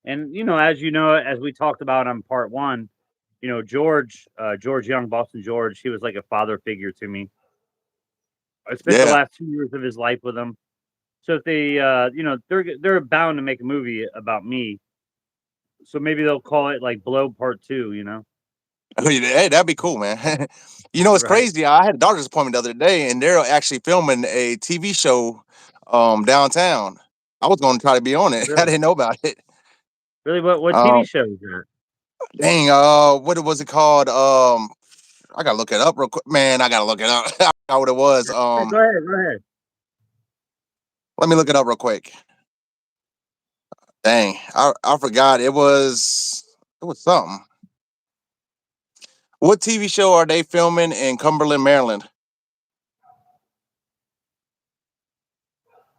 And as as we talked about on part one, George Young, Boston George, he was like a father figure to me. I spent the Yeah. last 2 years of his life with him. So if they, they're bound to make a movie about me. So maybe they'll call it like Blow Part Two. Hey, that'd be cool, man. It's Right. crazy. I had a doctor's appointment the other day, and they're actually filming a TV show downtown. I was going to try to be on it. I Really, didn't know about it. really, what TV Um, show is that? dang, what was it called? I gotta look it up real quick. Man, I gotta look it up. I forgot what it was. Hey, go ahead, go ahead. Let me look it up real quick. Dang, I forgot. It was something. What TV show are they filming in Cumberland, Maryland?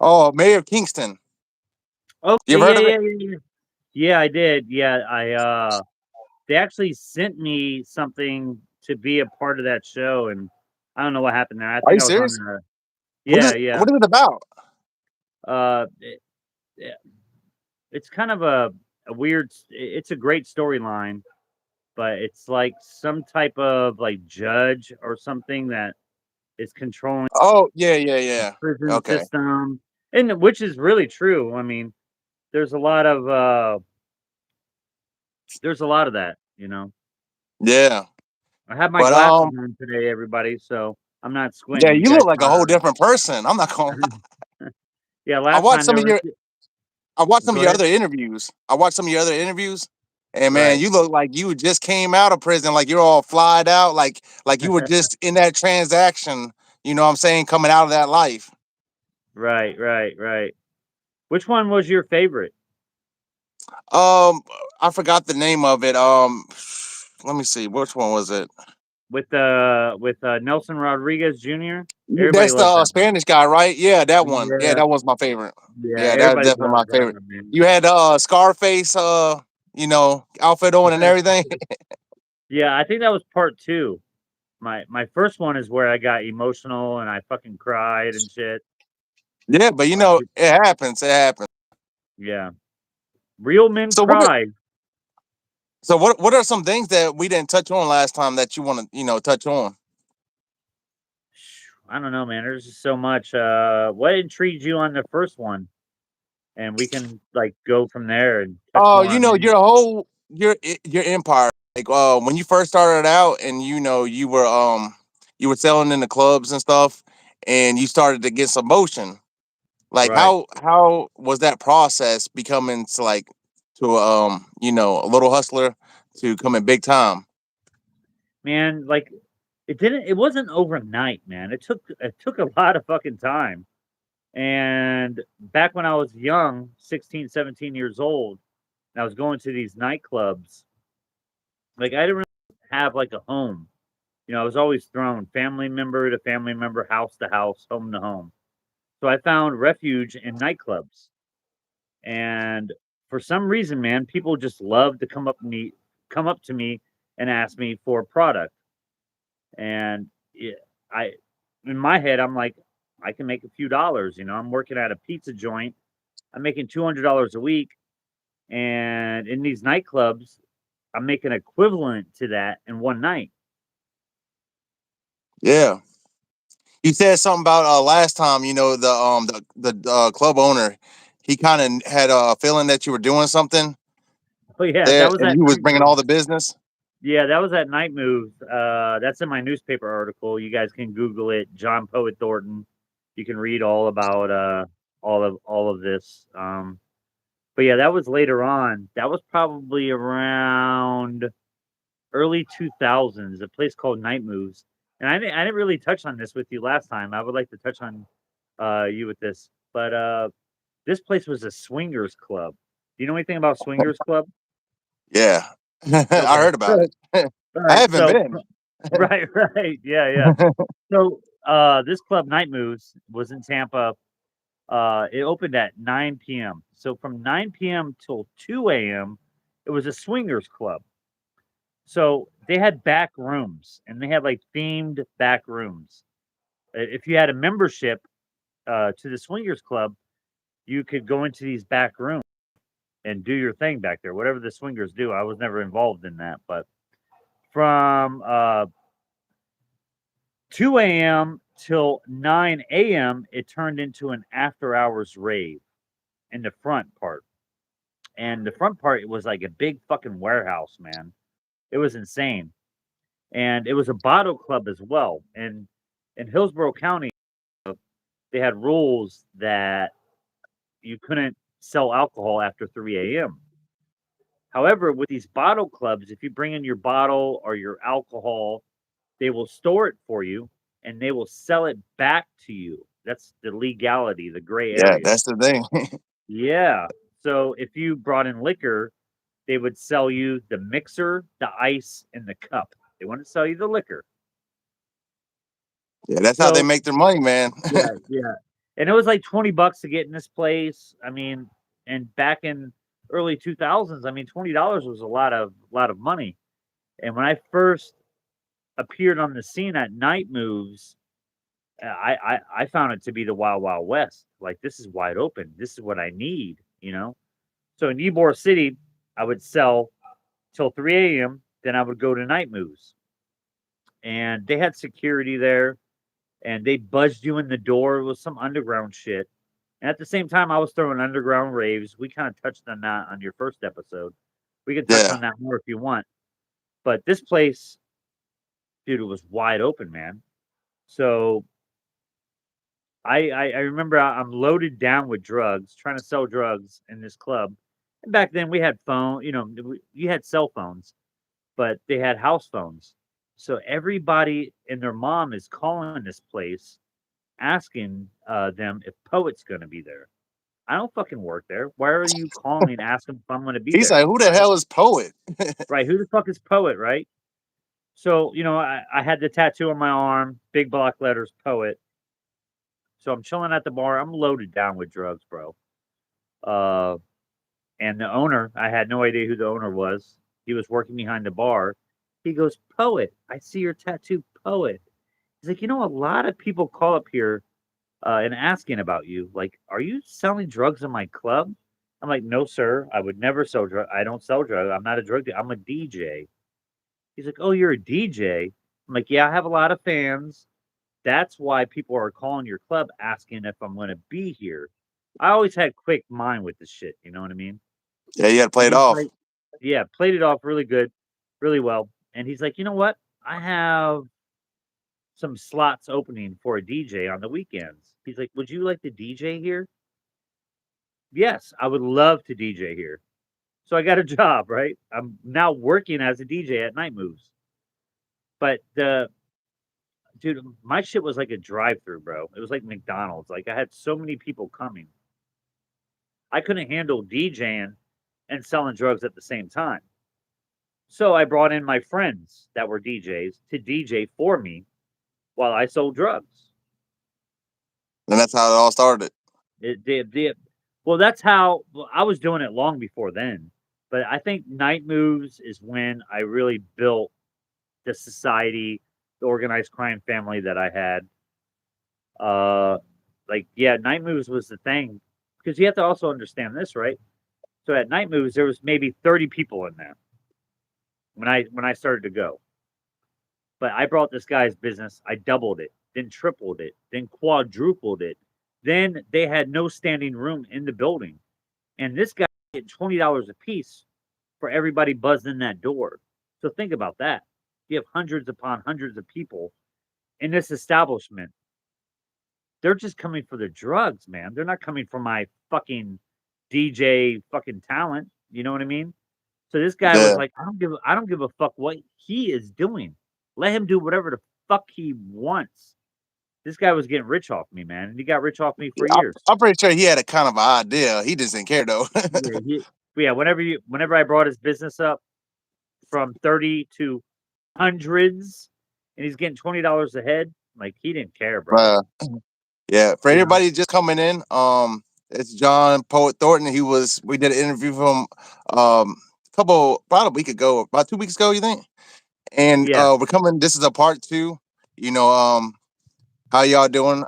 Oh, Mayor of Kingston. You Okay, ever heard yeah, of it? yeah, yeah, yeah. Yeah, I did. Yeah, they actually sent me something to be a part of that show, and I don't know what happened there. I Are think you I was on serious? the. What Yeah, is yeah. what is it about? It, yeah, it's kind of a weird. It's a great storyline, but it's like some type of like judge or something that is controlling Oh, yeah, yeah, the yeah. prison Okay. system, and which is really true. I mean, there's a lot of that. Yeah. I have my But glasses on today, everybody, so I'm not yeah, squinting. You you guys look like a whole saw different person. I'm not gonna lie. yeah, I last watched time some there of was your I watched some go of your ahead. other interviews. I watched some of your other interviews. And man, Right. you look like you just came out of prison, like you're all flyed out, like you were just in that transaction, you know what I'm saying, coming out of that life. Right, right, right. Which one was your favorite? Um, I forgot the name of it. Let me see, which one was it? With Nelson Rodriguez Jr.? Everybody That's the loves that one. Spanish guy, right? Yeah, that one. Yeah, Yeah, that was my favorite. yeah, Yeah, that's everybody definitely loves my that favorite. one, man. You had Scarface, outfit on and everything. Yeah, I think that was part 2. My first one is where I got emotional and I fucking cried and shit. Yeah, but Uh, it happens. It happens. yeah. Real men So what? cry. So what are some things that we didn't touch on last time that you want to touch on? I don't know, man. There's just so much. What intrigued you on the first one? And we can like go from there and touch Oh, more on that. your empire. Like when you first started out, and you were selling in the clubs and stuff, and you started to get some motion. Like Right. how was that process becoming to a little hustler to coming big time? Man, like it wasn't overnight, man. It took a lot of fucking time. And back when I was young, 16, 17 years old, and I was going to these nightclubs, like I didn't really have like a home. I was always thrown family member to family member, house to house, home to home. So I found refuge in nightclubs. And for some reason, man, people just love to come up to me and ask me for a product. And I, in my head, I'm like, I can make a few dollars. I'm working at a pizza joint. I'm making $200 a week, and in these nightclubs, I'm making equivalent to that in one night. Yeah. You said something about last time. The club owner. He kind of had a feeling that you were doing something Oh yeah, that there, was and at you was night bringing moves. all the business. Yeah, that was at night moves. That's in my newspaper article. You guys can Google it. John Poet Thornton. You can read all about all of this. But yeah, that was later on. That was probably around early 2000s. A place called Night Moves, and I didn't really touch on this with you last time. I would like to touch on you with this, but this place was a swingers club. Do you know anything about swingers club? Yeah, I Okay, heard about it. all I right. haven't So been. right, right, yeah, yeah. So this club Night Moves was in Tampa. It opened at 9 p.m. So from 9 p.m. till 2 a.m. it was a swingers club. So they had back rooms and they had like themed back rooms. If you had a membership to the swingers club, you could go into these back rooms. and do your thing back there, whatever the swingers do. I was never involved in that, but from 2 a.m. till 9 a.m., it turned into an after hours rave in the front part. And the front part, it was like a big fucking warehouse, man. It was insane. And it was a bottle club as well. And in Hillsborough County, they had rules that you couldn't sell alcohol after 3 a.m. However, with these bottle clubs, if you bring in your bottle or your alcohol, they will store it for you and they will sell it back to you. That's the legality, the gray Yeah, area. that's the thing. Yeah. So if you brought in liquor, they would sell you the mixer, the ice, and the cup. They wouldn't sell you the liquor. Yeah, that's how they So make their money, man. yeah. And it was like $20 to get in this place. I mean, and back in early 2000s, I mean, $20 was a lot of money. And when I first appeared on the scene at Night Moves, I found it to be the Wild Wild West. Like, this is wide open. This is what I need, you know? So in Ybor City, I would sell till 3 a.m. Then I would go to Night Moves. And they had security there and they buzzed you in the door. It was some underground shit. And at the same time, I was throwing underground raves. We kind of touched on that on your first episode. We can touch Yeah. on that more if you want. But this place, dude, it was wide open, man. So I remember I'm loaded down with drugs, trying to sell drugs in this club. And back then we had phone, you had cell phones, but they had house phones. So everybody and their mom is calling this place, asking them if Poet's going to be there. I don't fucking work there. Why are you calling me and asking if I'm going to be He's there? like, who the hell is Poet? Right? Who the fuck is Poet? Right? So I had the tattoo on my arm, big block letters, Poet. So I'm chilling at the bar. I'm loaded down with drugs, bro. Uh, and the owner, I had no idea who the owner was. He was working behind the bar. He goes, Poet, I see your tattoo, Poet. He's like, a lot of people call up here and asking about you. Like, are you selling drugs in my club? I'm like, no, sir. I would never sell drugs. I don't sell drugs. I'm not a drug dealer. I'm a DJ. He's like, oh, you're a DJ. I'm like, yeah, I have a lot of fans. That's why people are calling your club asking if I'm going to be here. I always had quick mind with this shit. You know what I mean? Yeah, you had to play And it he's off. like, yeah, played it off really good, really well. And he's like, you know what? I have some slots opening for a DJ on the weekends. He's like, would you like to DJ here? Yes, I would love to DJ here. So I got a job, right? I'm now working as a DJ at Night Moves. But the dude, my shit was like a drive-through, bro. It was like McDonald's. Like I had so many people coming. I couldn't handle DJing and selling drugs at the same time. So I brought in my friends that were DJs to DJ for me while I sold drugs. And that's how it all started. It did. Well, that's how I was doing it long before then. But I think Night Moves is when I really built the society, the organized crime family that I had. Uh, like yeah, Night Moves was the thing because you have to also understand this, right? So at Night Moves, there was maybe 30 people in there when I started to go. But I brought this guy's business. I doubled it, then tripled it, then quadrupled it. Then they had no standing room in the building, and this guy getting $20 a piece for everybody buzzed in that door. So think about that. You have hundreds upon hundreds of people in this establishment. They're just coming for the drugs, man. They're not coming for my fucking DJ fucking talent. You know what I mean? So this guy was Yeah. like, I don't give a fuck what he is doing. Let him do whatever the fuck he wants. This guy was getting rich off me, man, and he got rich off me for years. I'm pretty sure he had a kind of idea. He just didn't care though. Yeah, whenever I brought his business up from 30 to hundreds, and he's getting $20 a head, like he didn't care, bro. Yeah, for You know? everybody just coming in, it's John Poet Thornton. We did an interview from about a week ago, about 2 weeks ago, you think? And Yeah, we're coming. This is a part two. You know, how y'all doing?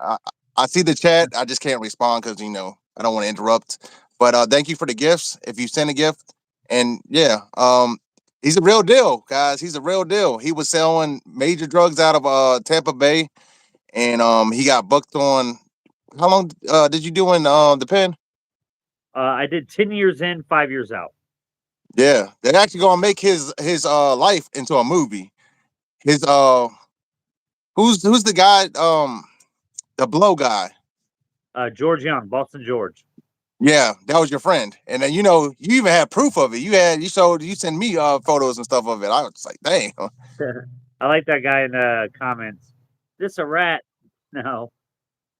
I see the chat. I just can't respond because I don't want to interrupt. But thank you for the gifts. If you send a gift, and yeah, he's a real deal, guys. He's a real deal. He was selling major drugs out of Tampa Bay, and he got booked on. How long did you do in the pen? I did 10 years in, 5 years out. Yeah, they're actually gonna make his life into a movie. His who's the guy the blow guy? George Young, Boston George. Yeah, that was your friend, and then you even had proof of it. You sent me photos and stuff of it. I was like, dang. I like that guy in the comments. This a rat? No,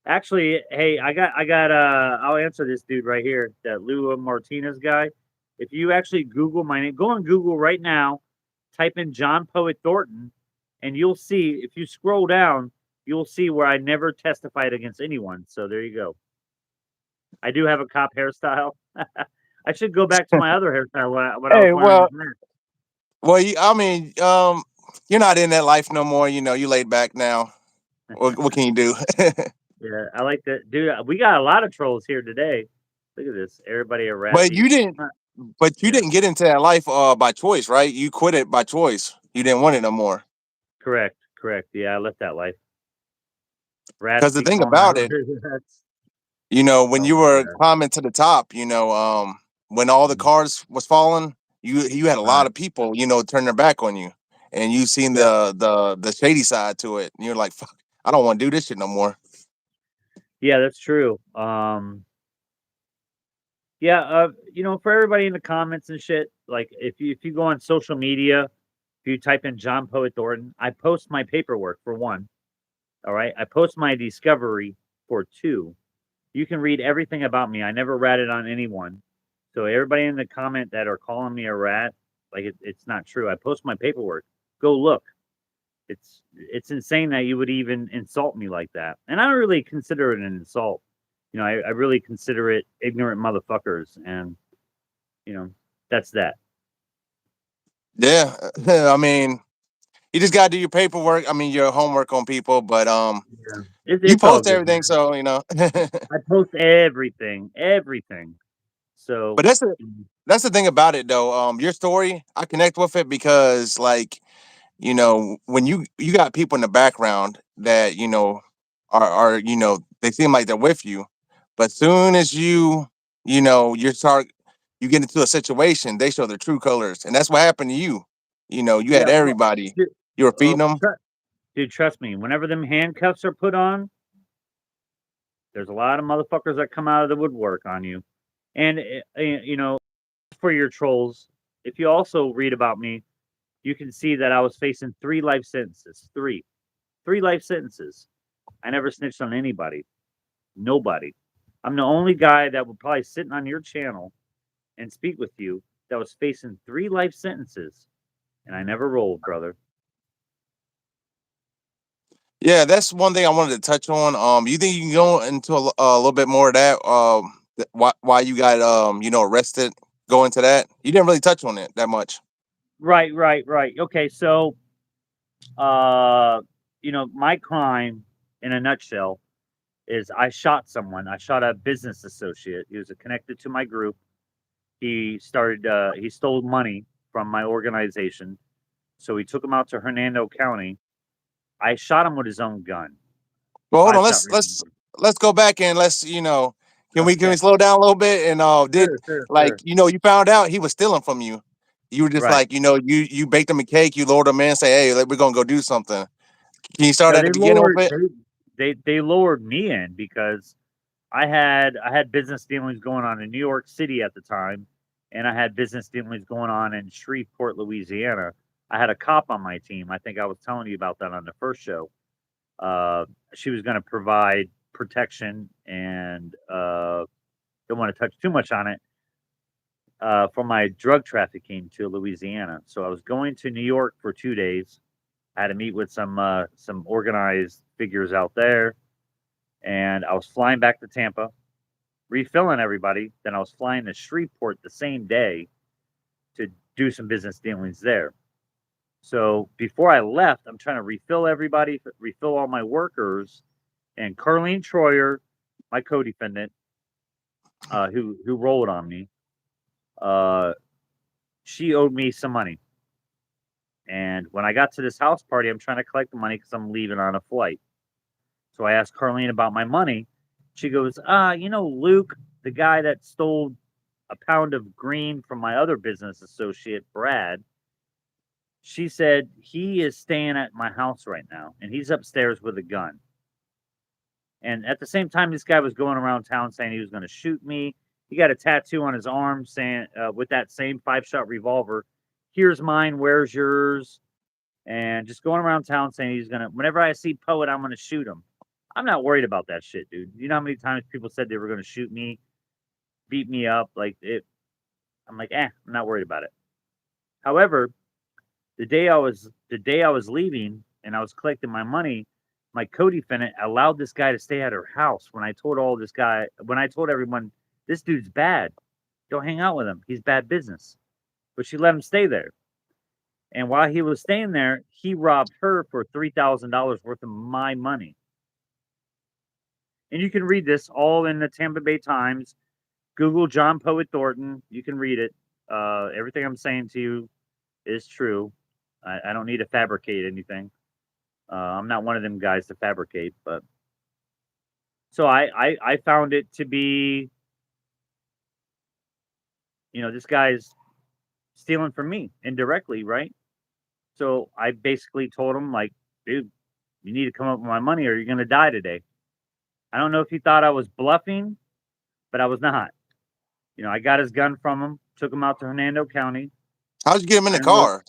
actually, hey, I'll answer this dude right here, that Lua Martinez guy. If you actually Google my name, go on Google right now, type in John Poet Thornton, and you'll see. If you scroll down, you'll see where I never testified against anyone. So there you go. I do have a cop hairstyle. I should go back to my other hairstyle when I was Hey, wearing well, this mask. I mean, you're not in that life no more. You laid back now. What can you do? Yeah, I like that, dude. We got a lot of trolls here today. Look at this. Everybody a rat but thief. you didn't. But you Yeah, didn't get into that life by choice, right? You quit it by choice. You didn't want it no more. correct, correct. Yeah, I left that life. Rats Because the be thing calling about out. it, That's, when oh you my were god. climbing to the top, when all the Mm. cars was falling, you had a Right. lot of people, turn their back on you, and you seen Yeah, the shady side to it, and you're like, fuck, I don't want to do this shit no more. yeah, that's true. Yeah, for everybody in the comments and shit, like if you go on social media, if you type in John Poet Thornton, I post my paperwork for one. All right, I post my discovery for two. You can read everything about me. I never ratted on anyone. So everybody in the comment that are calling me a rat, like it's not true. I post my paperwork. Go look. It's insane that you would even insult me like that. And I don't really consider it an insult. I really consider it ignorant motherfuckers, and you know, that's that. Yeah, I mean, you just gotta do your paperwork. I mean, your homework on people, but Yeah. you It's all post good, everything, man. so you know. I post everything, everything. So But that's the thing about it, though. Your story, I connect with it because, like, when you got people in the background that are they seem like they're with you, but soon as you get into a situation, they show their true colors, and that's what happened to you. You yeah, had well, everybody. dude, You were feeding them. dude, trust me. Whenever them handcuffs are put on, there's a lot of motherfuckers that come out of the woodwork on you. And for your trolls, if you also read about me, you can see that I was facing 3 life sentences. Three life sentences. I never snitched on anybody. Nobody. I'm the only guy that would probably sit on your channel and speak with you that was facing 3 life sentences, and I never rolled, brother. Yeah, that's one thing I wanted to touch on. You think you can go into a little bit more of that? Why you got arrested? Go into that. You didn't really touch on it that much. Right, right, right. Okay, so uh, my crime in a nutshell is I shot someone. I shot a business associate. He was connected to my group. He stole money from my organization. So we took him out to Hernando County. I shot him with his own gun. Well, hold Five on. shot Let's revolver. let's go back and let's can we Okay. slow down a little bit and did Sure, sure, like sure. you found out he was stealing from you. You were just Right. like you baked him a cake. You lured him in, say, hey, we're gonna go do something. Can you start No, at the beginning with it? they lowered me in because I had business dealings going on in New York City at the time, and I had business dealings going on in Shreveport, Louisiana. I had a cop on my team. I think I was telling you about that on the first show. Uh, she was going to provide protection, and don't want to touch too much on it for my drug trafficking to Louisiana. So I was going to New York for 2 days. I had to meet with some organized figures out there, and I was flying back to Tampa, refilling everybody. Then I was flying to Shreveport the same day to do some business dealings there. So before I left, I'm trying to refill everybody, refill all my workers, and Carlene Troyer, my co-defendant, who rolled on me. Uh, she owed me some money, and when I got to this house party, I'm trying to collect the money because I'm leaving on a flight. So I asked Carlene about my money. She goes, Luke, the guy that stole a pound of green from my other business associate, Brad. She said he is staying at my house right now, and he's upstairs with a gun. And at the same time, this guy was going around town saying he was going to shoot me. He got a tattoo on his arm saying, with that same 5-shot revolver, "Here's mine, where's yours?" And just going around town saying he's gonna. Whenever I see Poet, I'm gonna shoot him. I'm not worried about that shit, dude. You know how many times people said they were gonna shoot me, beat me up, like it. I'm like, I'm not worried about it. However, the day I was leaving and I was collecting my money, my co-defendant allowed this guy to stay at her house. When I told everyone, this dude's bad, don't hang out with him. He's bad business. But she let him stay there. And while he was staying there, he robbed her for $3,000 worth of my money. And you can read this all in the Tampa Bay Times. Google John Poet Thornton. You can read it. Everything I'm saying to you is true. I don't need to fabricate anything. I'm not one of them guys to fabricate, but so I found it to be, this guy's stealing from me indirectly, right? So I basically told him, like, dude, you need to come up with my money or you're gonna die today. I don't know if he thought I was bluffing, but I was not. I got his gun from him, took him out to Hernando County. How'd you get him in I the unload, car?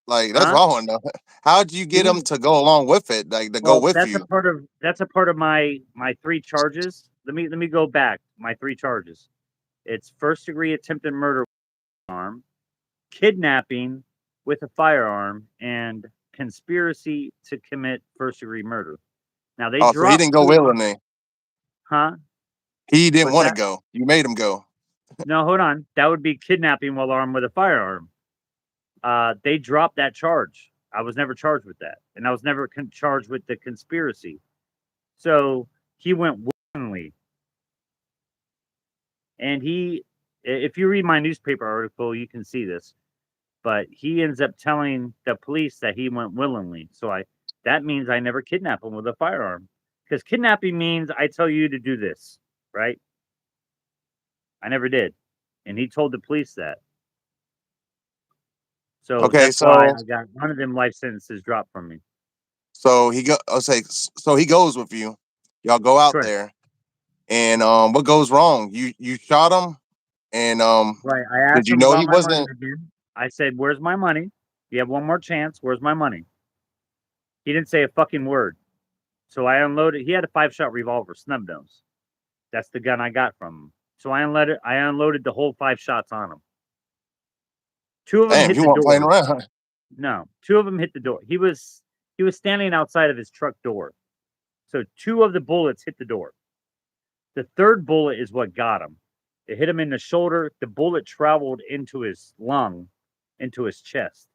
Like that's huh? what I want to know. How'd you He get him was to go along with it? Like to go well. with That's a you? part of my three charges. Let me go back. My three charges. It's first degree attempted murder with a firearm, kidnapping with a firearm, and conspiracy to commit first degree murder. Now they Oh, so he dropped didn't go two of them, willingly. huh? He didn't What's want to that? go. You made him go. No, hold on. That would be kidnapping while armed with a firearm. They dropped that charge. I was never charged with that, and I was never charged with the conspiracy. So he went willingly, and if you read my newspaper article, you can see this. But he ends up telling the police that he went willingly. So that means I never kidnap him with a firearm, because kidnapping means I tell you to do this, right? I never did, and he told the police that. So Okay, that's why so I got one of them life sentences dropped from me. he go. I'll say so he goes with you. Y'all go out Correct. there, and what goes wrong? You shot him, and Right. I did asked you him know about he my money wasn't? again. I said, "Where's my money? You have one more chance. Where's my money?" He didn't say a fucking word. So I unloaded. He had a 5-shot revolver, snub nose. That's the gun I got from him. So I unloaded the whole 5 shots on him. Two of them Damn, hit you the weren't playing door. around. No, two of them hit the door. He was standing outside of his truck door. So two of the bullets hit the door. The third bullet is what got him. It hit him in the shoulder. The bullet traveled into his lung, into his chest.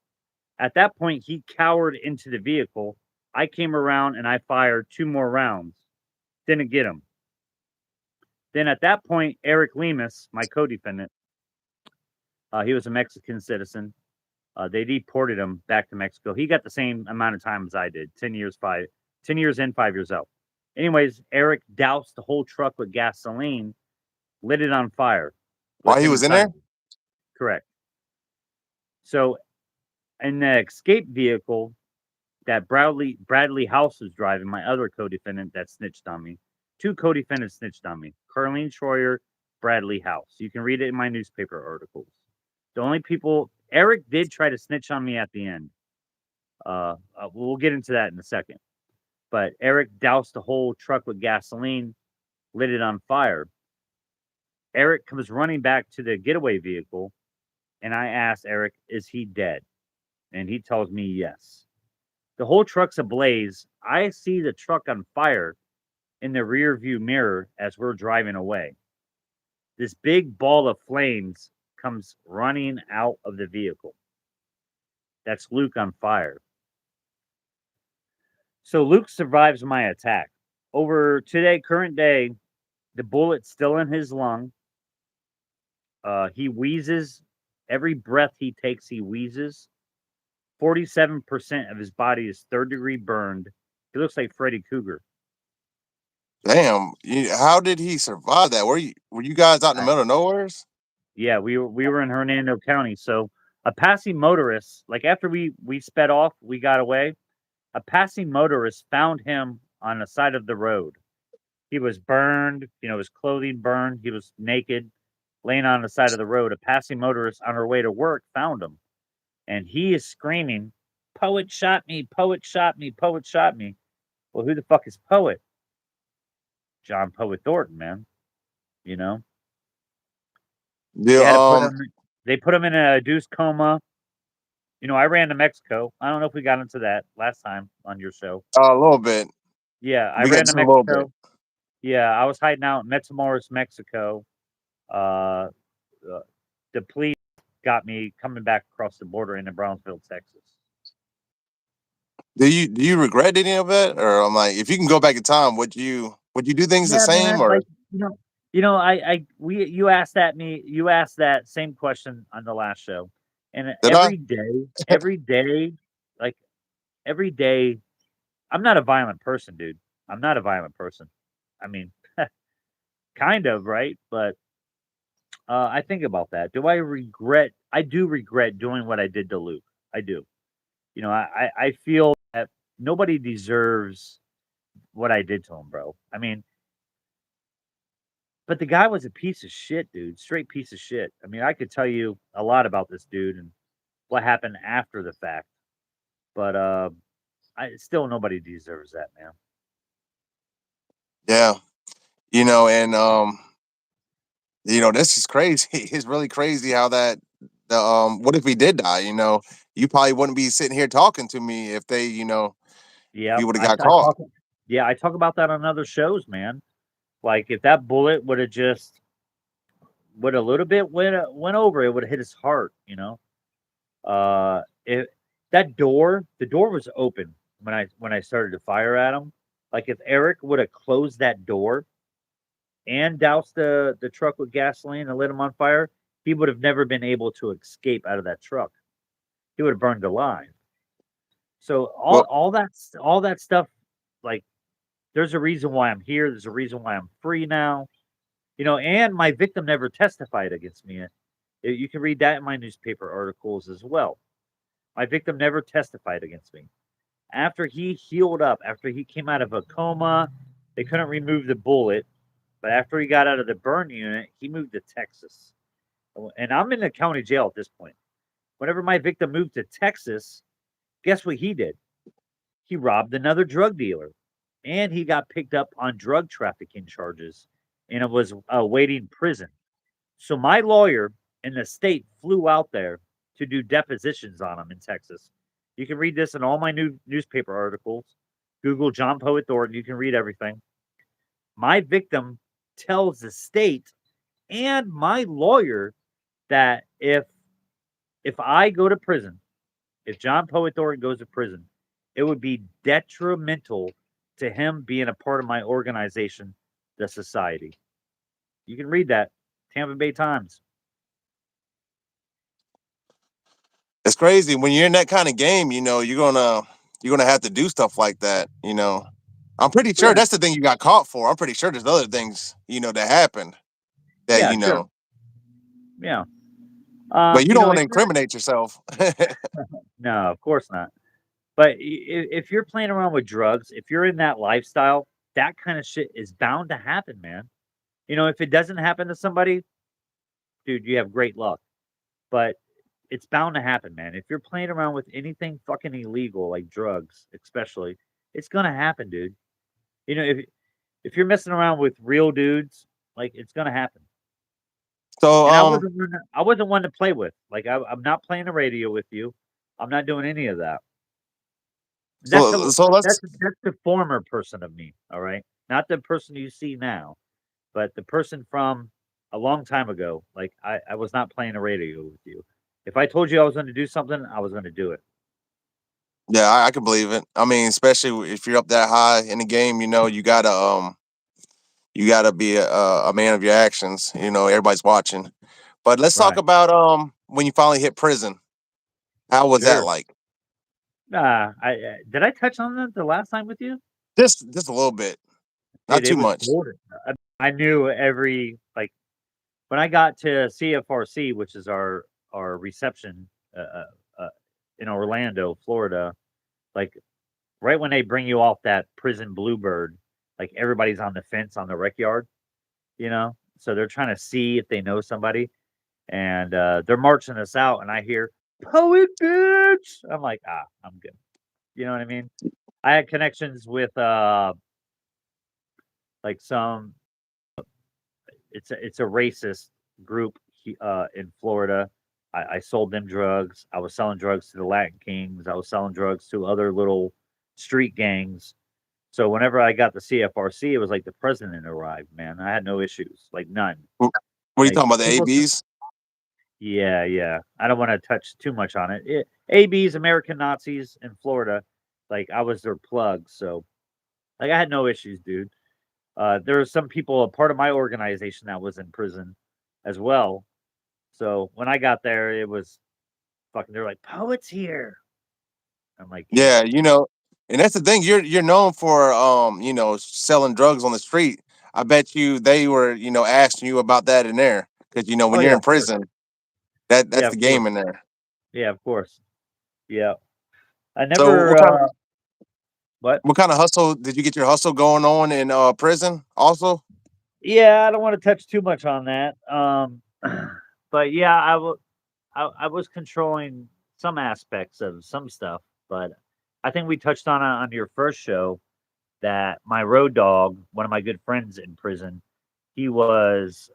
At that point, he cowered into the vehicle. I came around and I fired 2 more rounds. Didn't get him. Then at that point, Eric Lemus, my co-defendant, he was a Mexican citizen. They deported him back to Mexico. He got the same amount of time as I did, 10 years in, 5 years out. Anyways, Eric doused the whole truck with gasoline, lit it on fire, While left he him was in there? inside. Correct. So in the escape vehicle that Bradley House was driving, my other co-defendant that snitched on me, two co-defendants snitched on me: Carlene Troyer, Bradley House. You can read it in my newspaper articles. The only people Eric did try to snitch on me at the end. We'll get into that in a second. But Eric doused the whole truck with gasoline, lit it on fire. Eric comes running back to the getaway vehicle, and I asked Eric, "Is he dead?" And he tells me yes. The whole truck's ablaze. I see the truck on fire in the rear view mirror as we're driving away. This big ball of flames comes running out of the vehicle. That's Luke on fire. So Luke survives my attack. Over today, current day, the bullet's still in his lung. He wheezes. Every breath he takes, he wheezes. 47% of his body is third-degree burned. He looks like Freddy Krueger. Damn, how did he survive that? Were you guys out in the I middle of nowheres? Yeah, we were in Hernando County, so a passing motorist, like, after we sped off, we got away, a passing motorist found him on the side of the road. He was burned, his clothing burned, he was naked, laying on the side of the road. A passing motorist on her way to work found him, and he is screaming, "Poet shot me, poet shot me, poet shot me." Well, who the fuck is Poet? John Poet Thornton, man, you know? Yeah, They had to put him they put him in a induced coma. I ran to Mexico. I don't know if we got into that last time on your show. a little bit. Yeah, I We got ran to just a little bit. Mexico. Yeah, I was hiding out in Matamoros, Mexico. Uh, uh, the police got me coming back across the border into Brownsville, Texas. Do you regret any of it, or I'm like, if you can go back in time, would you do things the Yeah, same, man. or Like, you asked you asked that same question on the last show, and did I? every day, like, every day, I'm not a violent person, dude. I'm not a violent person. I mean, kind of, right? But I think about that. Do I regret? I do regret doing what I did to Luke. I do. I feel that nobody deserves what I did to him, bro. I mean, but the guy was a piece of shit, dude. Straight piece of shit. I mean, I could tell you a lot about this dude and what happened after the fact, but I still nobody deserves that, man. Yeah, and this is crazy. It's really crazy how that the what if he did die? You probably wouldn't be sitting here talking to me if if you Yep, would have I, got I caught. talk. Yeah, I talk about that on other shows, man. Like, if that bullet would have just would a little bit went over, it would have hit his heart. If the door was open when I started to fire at him. Like, if Eric would have closed that door and doused the truck with gasoline and lit him on fire, he would have never been able to escape out of that truck. He would have burned alive. So Well, all that stuff, like, there's a reason why I'm here. There's a reason why I'm free now. And my victim never testified against me. You can read that in my newspaper articles as well. My victim never testified against me. After he healed up, after he came out of a coma, they couldn't remove the bullet. But after he got out of the burn unit, he moved to Texas. And I'm in the county jail at this point. Whenever my victim moved to Texas, guess what he did? He robbed another drug dealer. And he got picked up on drug trafficking charges and it was awaiting prison. So my lawyer in the state flew out there to do depositions on him in Texas. You can read this in all my new newspaper articles. Google John Poet Thornton. You can read everything. My victim tells the state and my lawyer that if I go to prison, if John Poet Thornton goes to prison, it would be detrimental to him being a part of my organization, the society. You can read that. Tampa Bay Times. it's crazy when you're in that kind of game. You're gonna have to do stuff like that. I'm pretty sure Yeah. that's the thing you got caught for. I'm pretty sure there's other things that happened that Yeah, sure. Yeah. but you don't want If to you're incriminate yourself. no, of course not. But if you're playing around with drugs, if you're in that lifestyle, that kind of shit is bound to happen, man. If it doesn't happen to somebody, dude, you have great luck. But it's bound to happen, man. If you're playing around with anything fucking illegal, like drugs, especially, it's gonna happen, dude. If you're messing around with real dudes, like, it's gonna happen. So And I wasn't one to play with. Like, I'm not playing the radio with you. I'm not doing any of that. That's so the so let's that's the former person of me, all right? Not the person you see now, but the person from a long time ago. Like, I was not playing the radio with you. If I told you I was going to do something, I was going to do it. Yeah, I can believe it. I mean, especially if you're up that high in the game, you gotta be a man of your actions. Everybody's watching. But let's talk Right. about when you finally hit prison. How was that Sure. like? I did I touch on that the last time with you? Just a little bit, not Dude, it too was much. golden. I knew every like when I got to CFRC, which is our reception uh, in Orlando, Florida. Like right when they bring you off that prison bluebird, like everybody's on the fence on the rec yard, you know. So they're trying to see if they know somebody, and they're marching us out, and I hear "Poet bitch." I'm like, I'm good. You know what I mean? I had connections with like some it's a racist group in Florida. I sold them drugs. I was selling drugs to the Latin Kings. I was selling drugs to other little street gangs. So whenever I got the CFRC, it was like the president arrived, man. I had no issues, like none. What are you Like talking about? The people, ABs? yeah, yeah. I don't want to touch too much on it. ABs, American Nazis in Florida, like I was their plug. So like I had no issues, dude. There were some people, a part of my organization that was in prison as well. So when I got there, it was fucking. They're like, "Poets here." I'm like, Yeah, "Yeah, and that's the thing. You're known for selling drugs on the street. I bet you they were asking you about that in there because oh when you're yeah, in of course, prison, yeah, that's the of course, game in there. yeah, of course, yeah." I So never. What? what kind of hustle did you get your hustle going on in prison also? Yeah, I don't want to touch too much on that. But yeah, I was controlling some aspects of some stuff, but I think we touched on your first show that my road dog, one of my good friends in prison, he was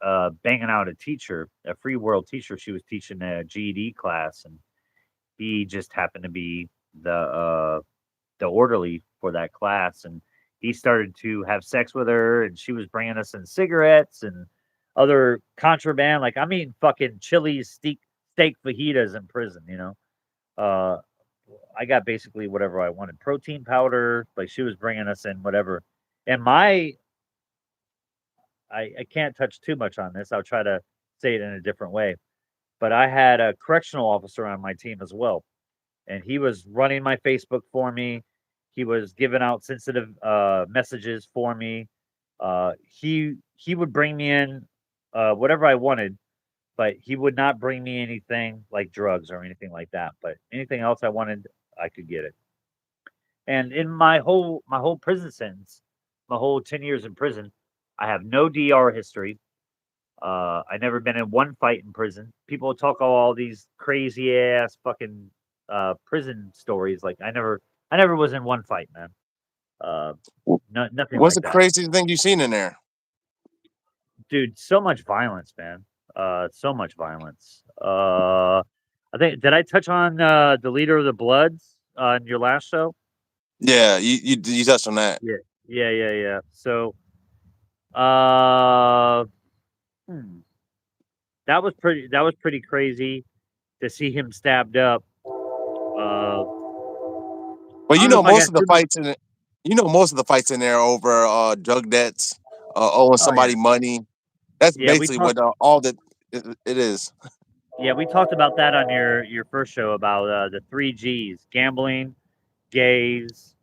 banging out a teacher, a free world teacher. She was teaching a GED class, and he just happened to be the orderly for that class, and he started to have sex with her, and she was bringing us in cigarettes and other contraband. Like I'm eating fucking Chili's steak fajitas in prison, you know. Uh, I got basically whatever I wanted, protein powder. Like she was bringing us in whatever, and I can't touch too much on this. I'll try to say it in a different way. But I had a correctional officer on my team as well, and he was running my Facebook for me. He was giving out sensitive messages for me. He would bring me in whatever I wanted, but he would not bring me anything like drugs or anything like that. But anything else I wanted, I could get it. And in my whole prison sentence, my whole 10 years in prison, I have no DR history. I never been in one fight in prison. People talk all these crazy ass fucking prison stories. Like I never was in one fight, man. Uh, nothing What's like the that, craziest thing you've seen in there? dude. So much violence, man. So much violence. I think did I touch on the leader of the Bloods in your last show? Yeah, you touched on that. Yeah, yeah, yeah, yeah. So, uh, hmm, that was pretty crazy to see him stabbed up. But I don't know if I got too much. most of the fights in there are over drug debts, owing Oh yeah, somebody money. That's yeah. We basically talked. what all that it is. Yeah, we talked about that on your first show about the three G's: gambling, gays,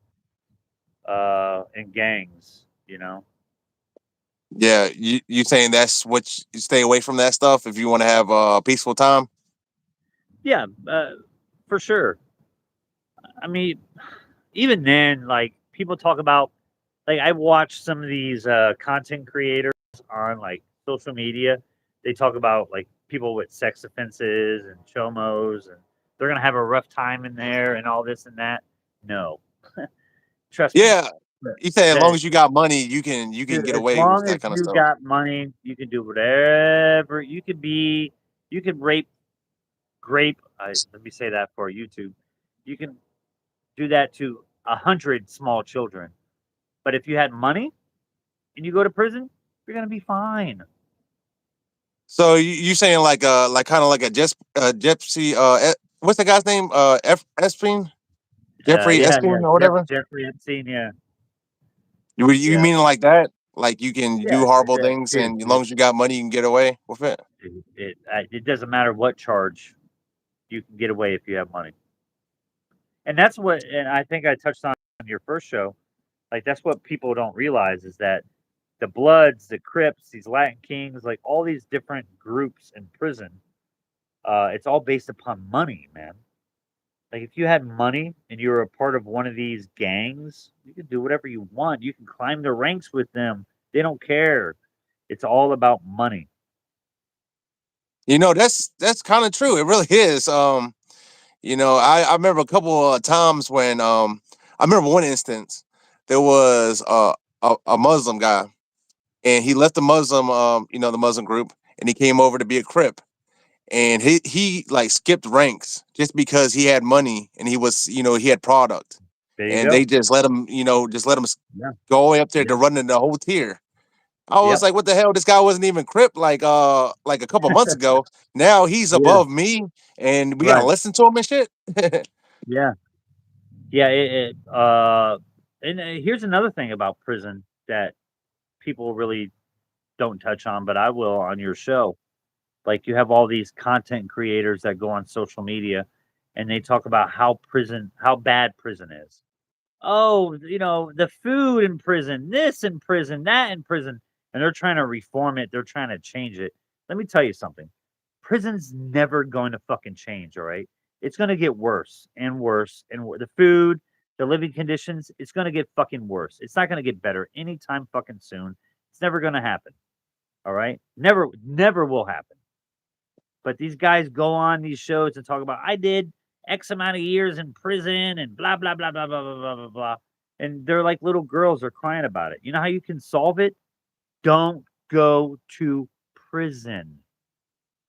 and gangs. You know. Yeah, you saying that's what you stay away from that stuff if you want to have a peaceful time. Yeah, for sure. I mean, even then, like people talk about, like I watch some of these content creators on like social media. They talk about like people with sex offenses and chomos, and they're gonna have a rough time in there and all this and that. No, trust me. Yeah, you say as long That as you got money, you can dude, get as away with long that as kind of you stuff. got money, you can do whatever. You could grape. Let me say that for YouTube. You can do that to 100 small children. But if you had money and you go to prison, you're gonna be fine. So you saying like kind of like a gypsy what's the guy's name Espin Jeffrey Yeah, yeah. Espin or whatever. Jeffrey Epstein. Yeah, You yeah, mean like that? Like you can Yeah, do horrible things, dude, and as long as you got money, you can get away with it. it doesn't matter what charge, you can get away if you have money. And that's what, and I think I touched on your first show. Like that's what people don't realize is that the Bloods, the Crips, these Latin Kings, like all these different groups in prison, it's all based upon money, man. Like if you had money and you were a part of one of these gangs, you can do whatever you want. You can climb the ranks with them. They don't care. It's all about money. That's kind of true. It really is. I remember a couple of times when I remember one instance there was a Muslim guy, and he left the Muslim the Muslim group, and he came over to be a Crip, and he like skipped ranks just because he had money and he had product, There you and go. they just let him Yeah. go all the way up there to Yeah. run in the whole tier. I was Yep. like, what the hell? This guy wasn't even Crip like a couple months ago. Now he's Yeah. above me, and we gotta Right. listen to him and shit. Yeah. Yeah. And here's another thing about prison that people really don't touch on, but I will on your show. Like you have all these content creators that go on social media and they talk about how bad prison is. Oh, the food in prison, this in prison, that in prison, and they're trying to reform it. They're trying to change it. Let me tell you something. Prison's never going to fucking change, all right? It's going to get worse and worse the food, the living conditions, it's going to get fucking worse. It's not going to get better anytime fucking soon. It's never going to happen, all right? Never will happen. But these guys go on these shows and talk about I did X amount of years in prison and blah blah blah blah blah blah blah blah blah. And they're like little girls are crying about it. You know how you can solve it? Don't go to prison.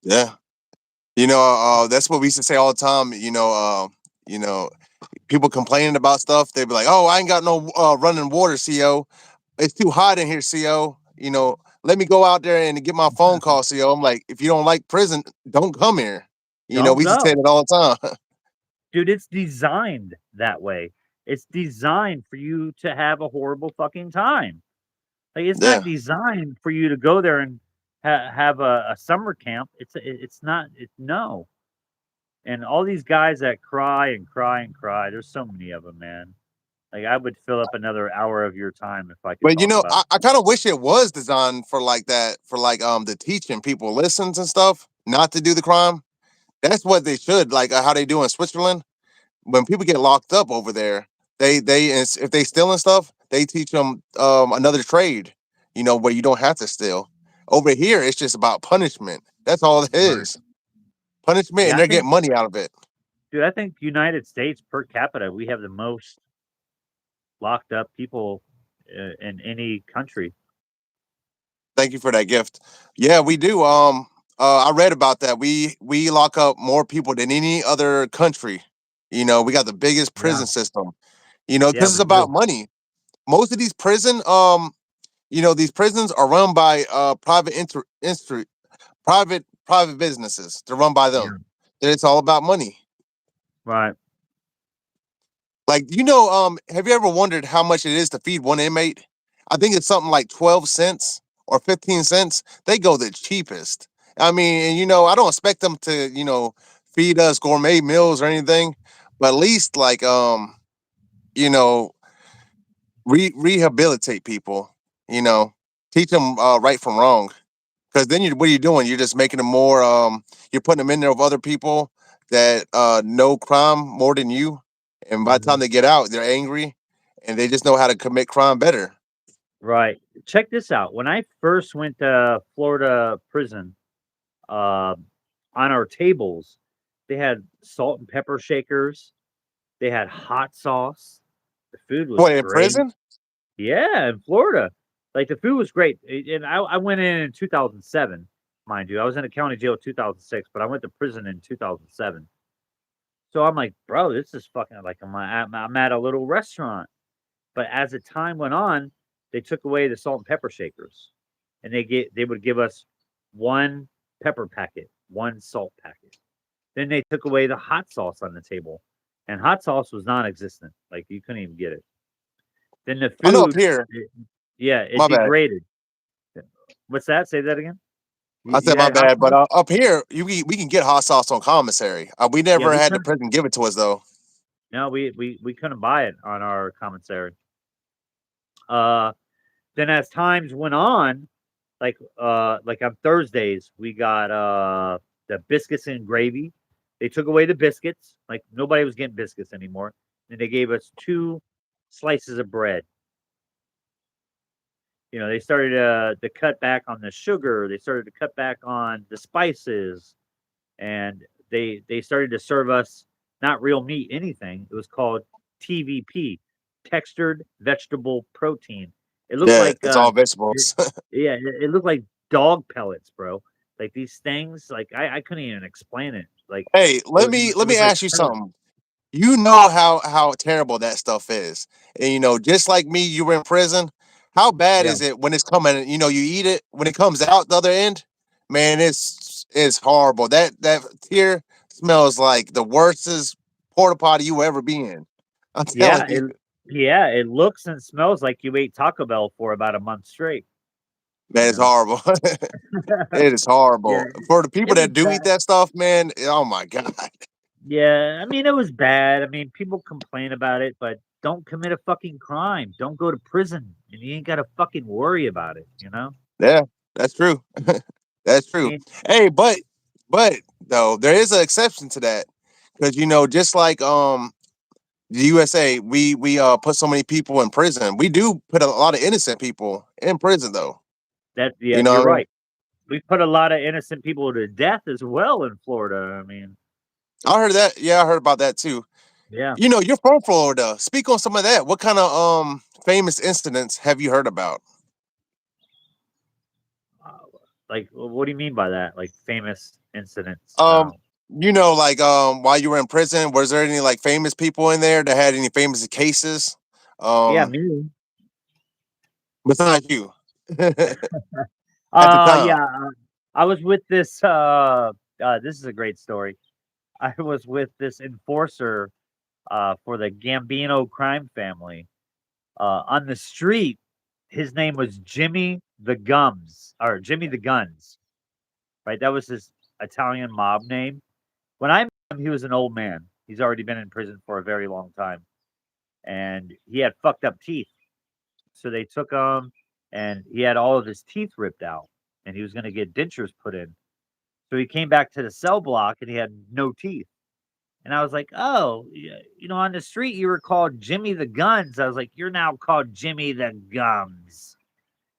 Yeah. That's what we used to say all the time. People complaining about stuff. They'd be like, "Oh, I ain't got no running water, CO. It's too hot in here, CO. Let me go out there and get my phone call, CO." I'm like, if you don't like prison, don't come here. Don't We used to say go. that all the time. Dude, it's designed that way. It's designed for you to have a horrible fucking time. Like it's not Yeah. designed for you to go there and have a summer camp. It's not. No. And all these guys that cry and cry and cry, there's so many of them, man. Like I would fill up another hour of your time if I could But talk about I kind of wish it was designed for like that, for like the teaching people lessons and stuff, not to do the crime. That's what they should, like how they do in Switzerland. When people get locked up over there, if they steal and stuff, they teach them another trade. Where you don't have to steal. Over here, it's just about punishment. That's all it right. is. Punishment, Yeah, and I they're think, getting money out of it. dude, I think United States per capita, we have the most locked up people in any country. Thank you for that gift. Yeah, we do. I read about that. We lock up more people than any other country. We got the biggest Yeah, prison system. yeah, Because it's we about do. money. Most of these prisons are run by private businesses. They're run by them. Yeah, It's all about money. right. Like, have you ever wondered how much it is to feed one inmate? I think it's something like 12 cents or 15 cents. They go the cheapest. I mean, and I don't expect them to, feed us gourmet meals or anything, but at least like you know, rehabilitate people, you know, teach them right from wrong. Because then what are you doing? You're just making them more you're putting them in there with other people that know crime more than you. And by the time Mhm. they get out, they're angry and they just know how to commit crime better. Right. Check this out. When I first went to Florida prison, uh, on our tables, they had salt and pepper shakers. They had hot sauce. The food was What, in great. prison? Yeah, in Florida. Like the food was great. And I went in 2007, mind you. I was in a county jail 2006, but I went to prison in 2007. So I'm like, bro, this is fucking like I'm at a little restaurant. But as the time went on, they took away the salt and pepper shakers, and they would give us one pepper packet, one salt packet. Then they took away the hot sauce on the table, and hot sauce was non-existent. Like you couldn't even get it. Then the I know up food, here. yeah, it My bad. degraded. What's that? Say that again. I You said my had hot bad, but sauce? up here we can get hot sauce on commissary. We Yeah, never we had the couldn't. prison give it to us though. No, we couldn't buy it on our commissary. Uh, then as times went on, like on Thursdays, we got the biscuits and gravy. They took away the biscuits, like nobody was getting biscuits anymore. And they gave us two slices of bread. They started to cut back on the sugar. They started to cut back on the spices, and they started to serve us not real meat, anything. It was called TVP, textured vegetable protein. It looked Yeah, like it's all it, vegetables. yeah, it looked like dog pellets, bro. Like these things, like I couldn't even explain it. Like Hey, it, let me it let me was like ask you pellets. something. You know how terrible that stuff is, and just like me, you were in prison. How bad Yeah, is it when it's coming? You eat it when it comes out the other end. Man, it's horrible. That tear smells like the worstest porta potty you will ever be in. I'm telling yeah, you, it looks and smells like you ate Taco Bell for about a month straight. man, You it's know, horrible. It is yeah, horrible for the people it was that do eat bad. that stuff, man. Oh my god. Yeah, I mean, it was bad. I mean, people complain about it, but don't commit a fucking crime. Don't go to prison, and you ain't got to fucking worry about it. Yeah, that's true. That's I true. mean, Hey, but though there is an exception to that because just like the USA, we put so many people in prison. We do put a lot of innocent people in prison though. yeah, You know you're what I mean? right. We put a lot of innocent people to death as well in Florida. I mean, I heard that. Yeah, I heard about that too. yeah. You're from Florida. Speak on some of that. What kind of famous incidents have you heard about? Uh, like, what do you mean by that? Like famous incidents? Um, like while you were in prison, was there any like famous people in there that had any famous cases? Yeah, Um, me. besides you at the time. Yeah. I was with this. This is a great story. I was with this enforcer for the Gambino crime family. On the street, his name was Jimmy the Gums or Jimmy the Guns, right? That was his Italian mob name. When I met him, he was an old man. He's already been in prison for a very long time, and he had fucked up teeth. So they took him, and he had all of his teeth ripped out, and he was going to get dentures put in. So he came back to the cell block, and he had no teeth. And I was like, "Oh, on the street you were called Jimmy the Guns." I was like, "You're now called Jimmy the Gums."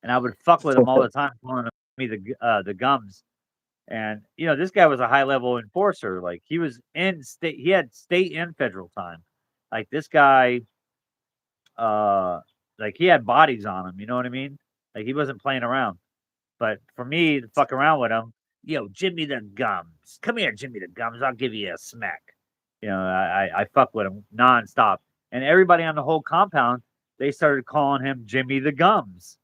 And I would fuck with him all the time, calling him Jimmy the Gums. And this guy was a high level enforcer. Like he was in state, he had state and federal time. Like this guy, uh, like he had bodies on him. You know what I mean? Like he wasn't playing around. But for me to fuck around with him, Jimmy the Gums, come here, Jimmy the Gums. I'll give you a smack. I fuck with him nonstop, and everybody on the whole compound they started calling him Jimmy the Gums.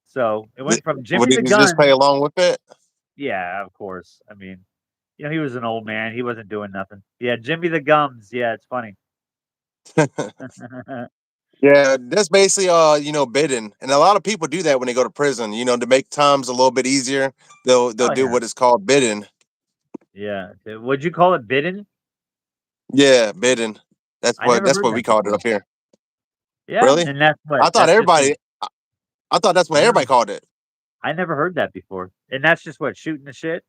So it went from What Jimmy did the you just play Gun. along with it? Yeah, of course. I mean, he was an old man. He wasn't doing nothing. Yeah, Jimmy the Gums. Yeah, it's funny. Yeah, that's basically bidding, and a lot of people do that when they go to prison. To make times a little bit easier, they'll Oh do yeah, what is called bidding. yeah. Would you call it bidden? Yeah, bidding. That's I what never that's heard what we that called it before. up here. Yeah, Really? and that's I what thought that's just what everybody. I thought that's what no, everybody called it. I never heard that before. And that's just what shooting the shit,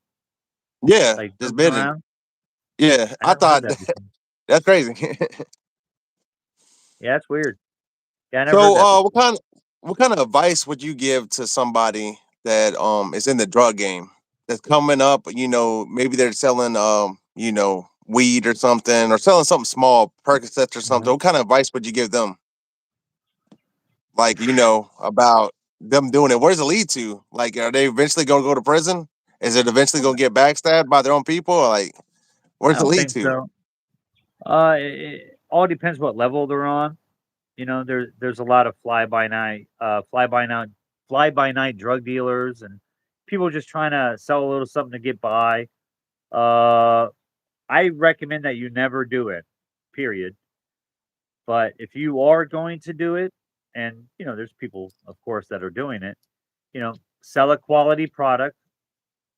Yeah, like just jumping bidding. around. Yeah, I I never heard thought that before. that's crazy. Yeah, that's weird. Yeah, I never heard So, that what before. kind of advice would you give to somebody that is in the drug game that's coming up? Maybe they're selling weed or something, or selling something small, Percocets or something. Uh-huh. What kind of advice would you give them? Like, about them doing it. Where does it lead to? Like, are they eventually going to go to prison? Is it eventually going to get backstabbed by their own people? Or like, where I does it don't lead think to? so. It all depends what level they're on. There's a lot of fly by night drug dealers and people just trying to sell a little something to get by. Uh, I recommend that you never do it. Period. But if you are going to do it, and there's people, of course, that are doing it, you know, Sell a quality product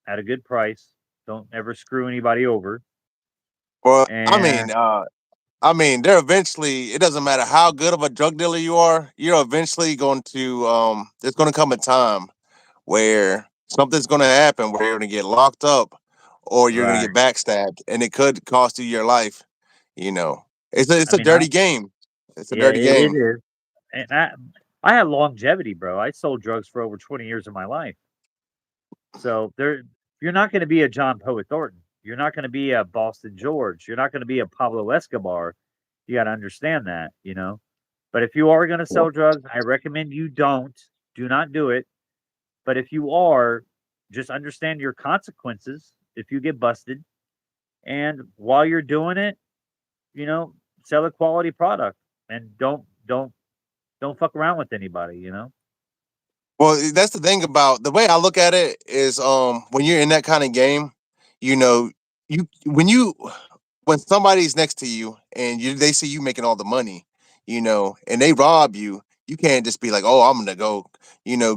at a good price. Don't ever screw anybody over. Well, And I mean, they're eventually. It doesn't matter how good of a drug dealer you are. You're eventually going to. There's going to come a time where something's going to happen where you're going to get locked up, or you're going to right, get backstabbed, and it could cost you your life. You know, it's I a mean, I dirty game. It's a yeah, dirty it game. is. And I had longevity, bro. I sold drugs for over 20 years of my life. So you're not going to be a John Poet Thornton. You're not going to be a Boston George. You're not going to be a Pablo Escobar. You got to understand that, you know. But if you are going to sell drugs, I recommend you don't. Do not do it. But if you are, just understand your consequences if you get busted. And while you're doing it, you know, sell a quality product and don't fuck around with anybody, you know. Well, that's the thing about the way I look at it is when you're in that kind of game, you know, when somebody's next to you and they see you making all the money, and they rob you, you can't just be like, "Oh, I'm gonna go,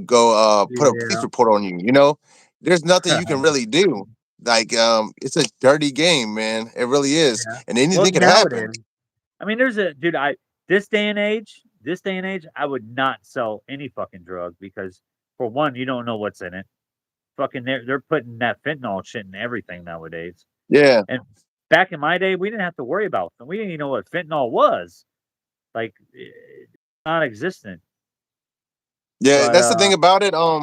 go put a police Yeah. report on you." There's nothing you can really do. Like it's a dirty game, man. It really is, Yeah. and Well, anything could now it happen. is. I mean, there's a dude. This day and age, I would not sell any fucking drug because for one, you don't know what's in it. Fucking, they're putting that fentanyl shit in everything nowadays. Yeah, And back in my day, we didn't have to worry about them. We didn't even know what fentanyl was. Like, non-existent. yeah. But That's the thing about it. I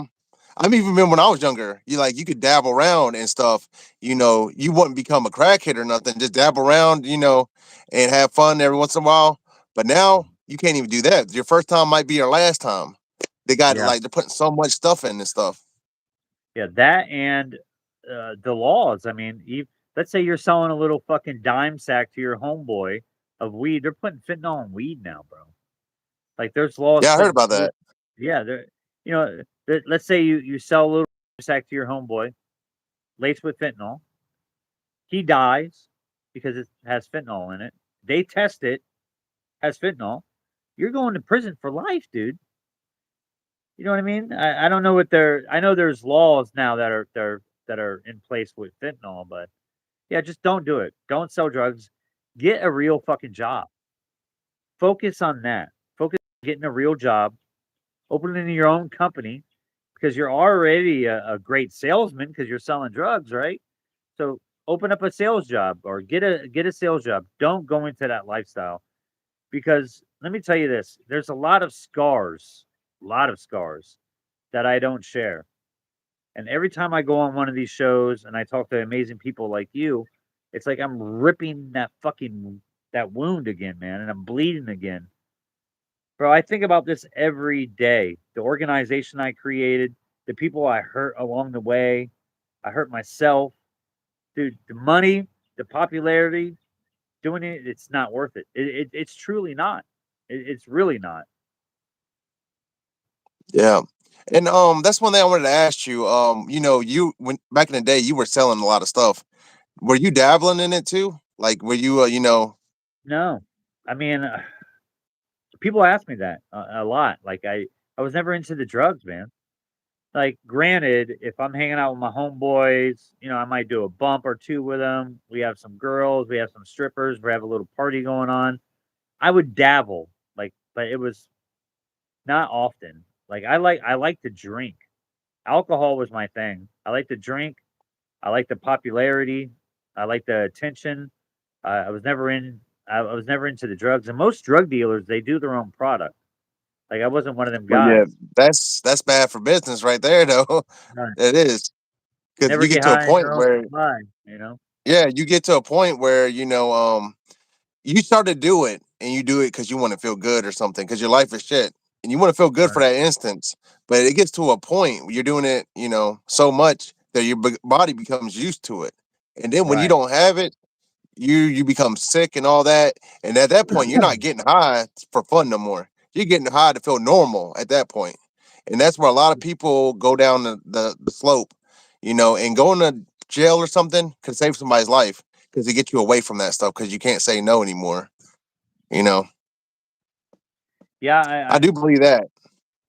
mean, even remember when I was younger, you could dabble around and stuff. You wouldn't become a crackhead or nothing. Just dabble around, and have fun every once in a while. But now you can't even do that. Your first time might be your last time. They got yeah, like they're putting so much stuff in this stuff. yeah, that and the laws. I mean, let's say you're selling a little fucking dime sack to your homeboy of weed. They're putting fentanyl in weed now, bro. Like there's laws Yeah, I heard putting, about that. yeah, there. You know, let's say you sell a little sack to your homeboy laced with fentanyl. He dies because it has fentanyl in it. They test it, has fentanyl. You're going to prison for life, dude. You know what I mean? I don't know what I know there's laws now that are in place with fentanyl, but yeah, just don't do it. Don't sell drugs. Get a real fucking job. Focus on that. Focus on getting a real job, opening your own company because you're already a great salesman because you're selling drugs, right? So open up a sales job or get a sales job. Don't go into that lifestyle because let me tell you this: there's a lot of scars that I don't share. And every time I go on one of these shows and I talk to amazing people like you, it's like I'm ripping that wound again, man, and I'm bleeding again. Bro, I think about this every day. The organization I created, the people I hurt along the way, I hurt myself. Dude, the money, the popularity, doing it, it's not worth it. It's truly not. It's really not. Yeah. And that's one thing I wanted to ask you. You when back in the day you were selling a lot of stuff. Were you dabbling in it too? Like were you No. I mean, people ask me that a lot. Like I was never into the drugs, man. Like, granted, if I'm hanging out with my homeboys, you know, I might do a bump or two with them. We have some girls, we have some strippers, we have a little party going on. I would dabble, like, but it was not often. Like, I like to drink. Alcohol was my thing. I like to drink. I like the popularity. I like the attention. I was never into the drugs. And most drug dealers, they do their own product. Like I wasn't one of them But yeah, guys. that's bad for business right there though. Right. It is. Because Never you get get to a high in point your own where supply, you know? yeah, you get to a point where you start to do it and you do it because you want to feel good or something because your life is shit and you want to feel good for Right. that instance. But it gets to a point where you're doing it, so much that your body becomes used to it. And then when you Right. don't have it, you become sick and all that. And at that point, you're not getting high for fun no more. You're getting high to feel normal at that point. And that's where a lot of people go down the slope, and going to jail or something could save somebody's life because it gets you away from that stuff because you can't say no anymore. You know, Yeah, I do believe that.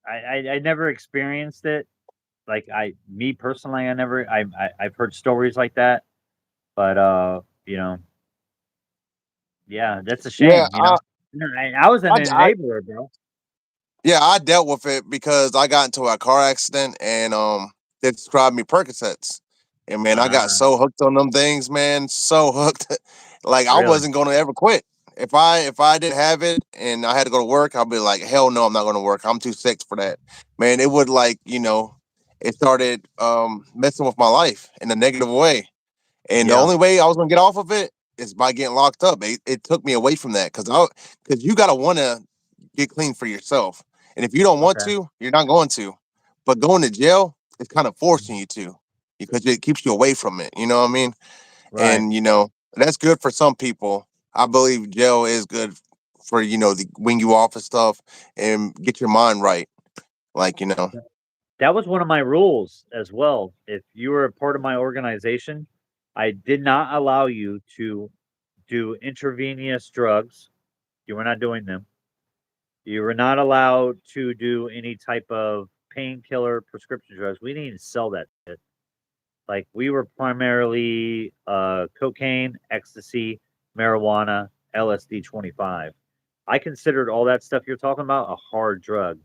I never experienced it. like me personally, I never, I've heard stories like that, but you know, yeah, that's a Yeah, shame. You know, I was in I, the I neighborhood, bro. yeah, I dealt with it because I got into a car accident and they prescribed me Percocets. And man, I got Uh, so hooked on them things, man, so hooked. Like I really? wasn't gonna ever quit. If I didn't have it and I had to go to work, I'd be like, hell no, I'm not gonna work. I'm too sick for that. Man, it would like, it started messing with my life in a negative way. And the Yeah. only way I was gonna get off of it is by getting locked up. It took me away from that because you gotta want to get clean for yourself, and if you don't want Okay. to, you're not going to. But going to jail is kind of forcing you to because it keeps you away from it. You know what I mean? Right. And that's good for some people. I believe jail is good for the wing you off of stuff and get your mind right. Like That was one of my rules as well. If you were a part of my organization, I did not allow you to do intravenous drugs. You were not doing them. You were not allowed to do any type of painkiller prescription drugs. We didn't even sell that shit. Like we were primarily cocaine, ecstasy, marijuana, LSD 25. I considered all that stuff you're talking about a hard drug.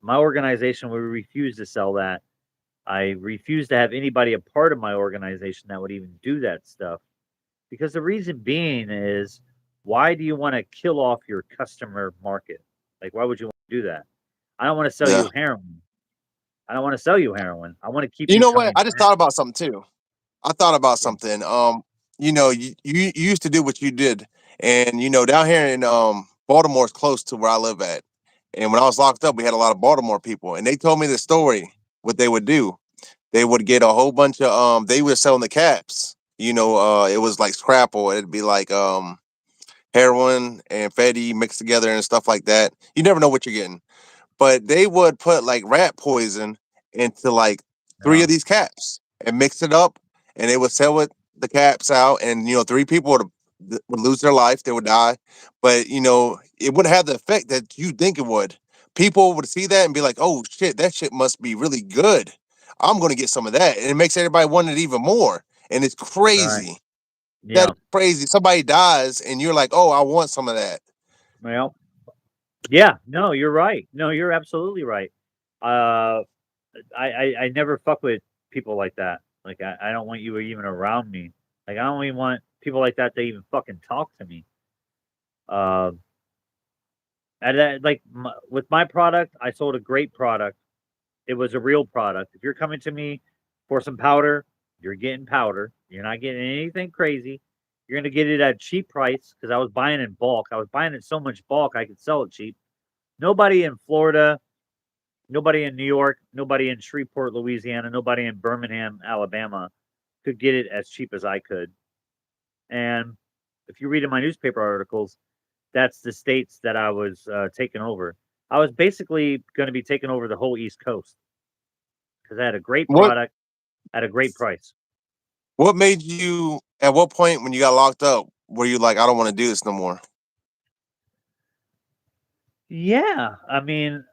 My organization, we refused to sell that. I refused to have anybody a part of my organization that would even do that stuff. Because the reason being is, why do you want to kill off your customer market? Like, why would you want to do that? I don't want to sell yeah. you heroin. I don't want to sell you heroin. I want to keep You you know what? coming I just back. thought about something too. I thought about Yeah. something. You used to do what you did, and down here in Baltimore is close to where I live at. And when I was locked up, we had a lot of Baltimore people, and they told me the story. What they would do, they would get a whole bunch of they were selling the caps. It was like scrapple. It'd be like heroin and Fetty mixed together and stuff like that. You never know what you're getting, but they would put like rat poison into like three of No. these caps and mix it up, and they would sell the caps out, and three people would lose their life, they would die, but it wouldn't have the effect that you think it would. People would see that and be like, "Oh shit, that shit must be really good. I'm gonna get some of that," and it makes everybody want it even more. And it's Right. crazy. That Yeah. is crazy. Somebody dies, and you're like, "Oh, I want some of that." Well, yeah. No, you're right. No, you're absolutely right. Uh, I never fuck with people like that. Like, I don't want you even around me. Like, I don't even want people like that to even fucking talk to me. Uh, and like with my product, I sold a great product. It was a real product. If you're coming to me for some powder, you're getting powder. You're not getting anything crazy. You're gonna get it at a cheap price because I was buying in bulk. I was buying it so much bulk I could sell it cheap. Nobody in Florida, nobody in New York, nobody in Shreveport, Louisiana, nobody in Birmingham, Alabama could get it as cheap as I could. And if you read in my newspaper articles, that's the states that I was taking over. I was basically going to be taking over the whole East Coast because I had a great What product at a great price. What made you at what point when you got locked up were you like, I don't want to do this no more? Yeah, I mean,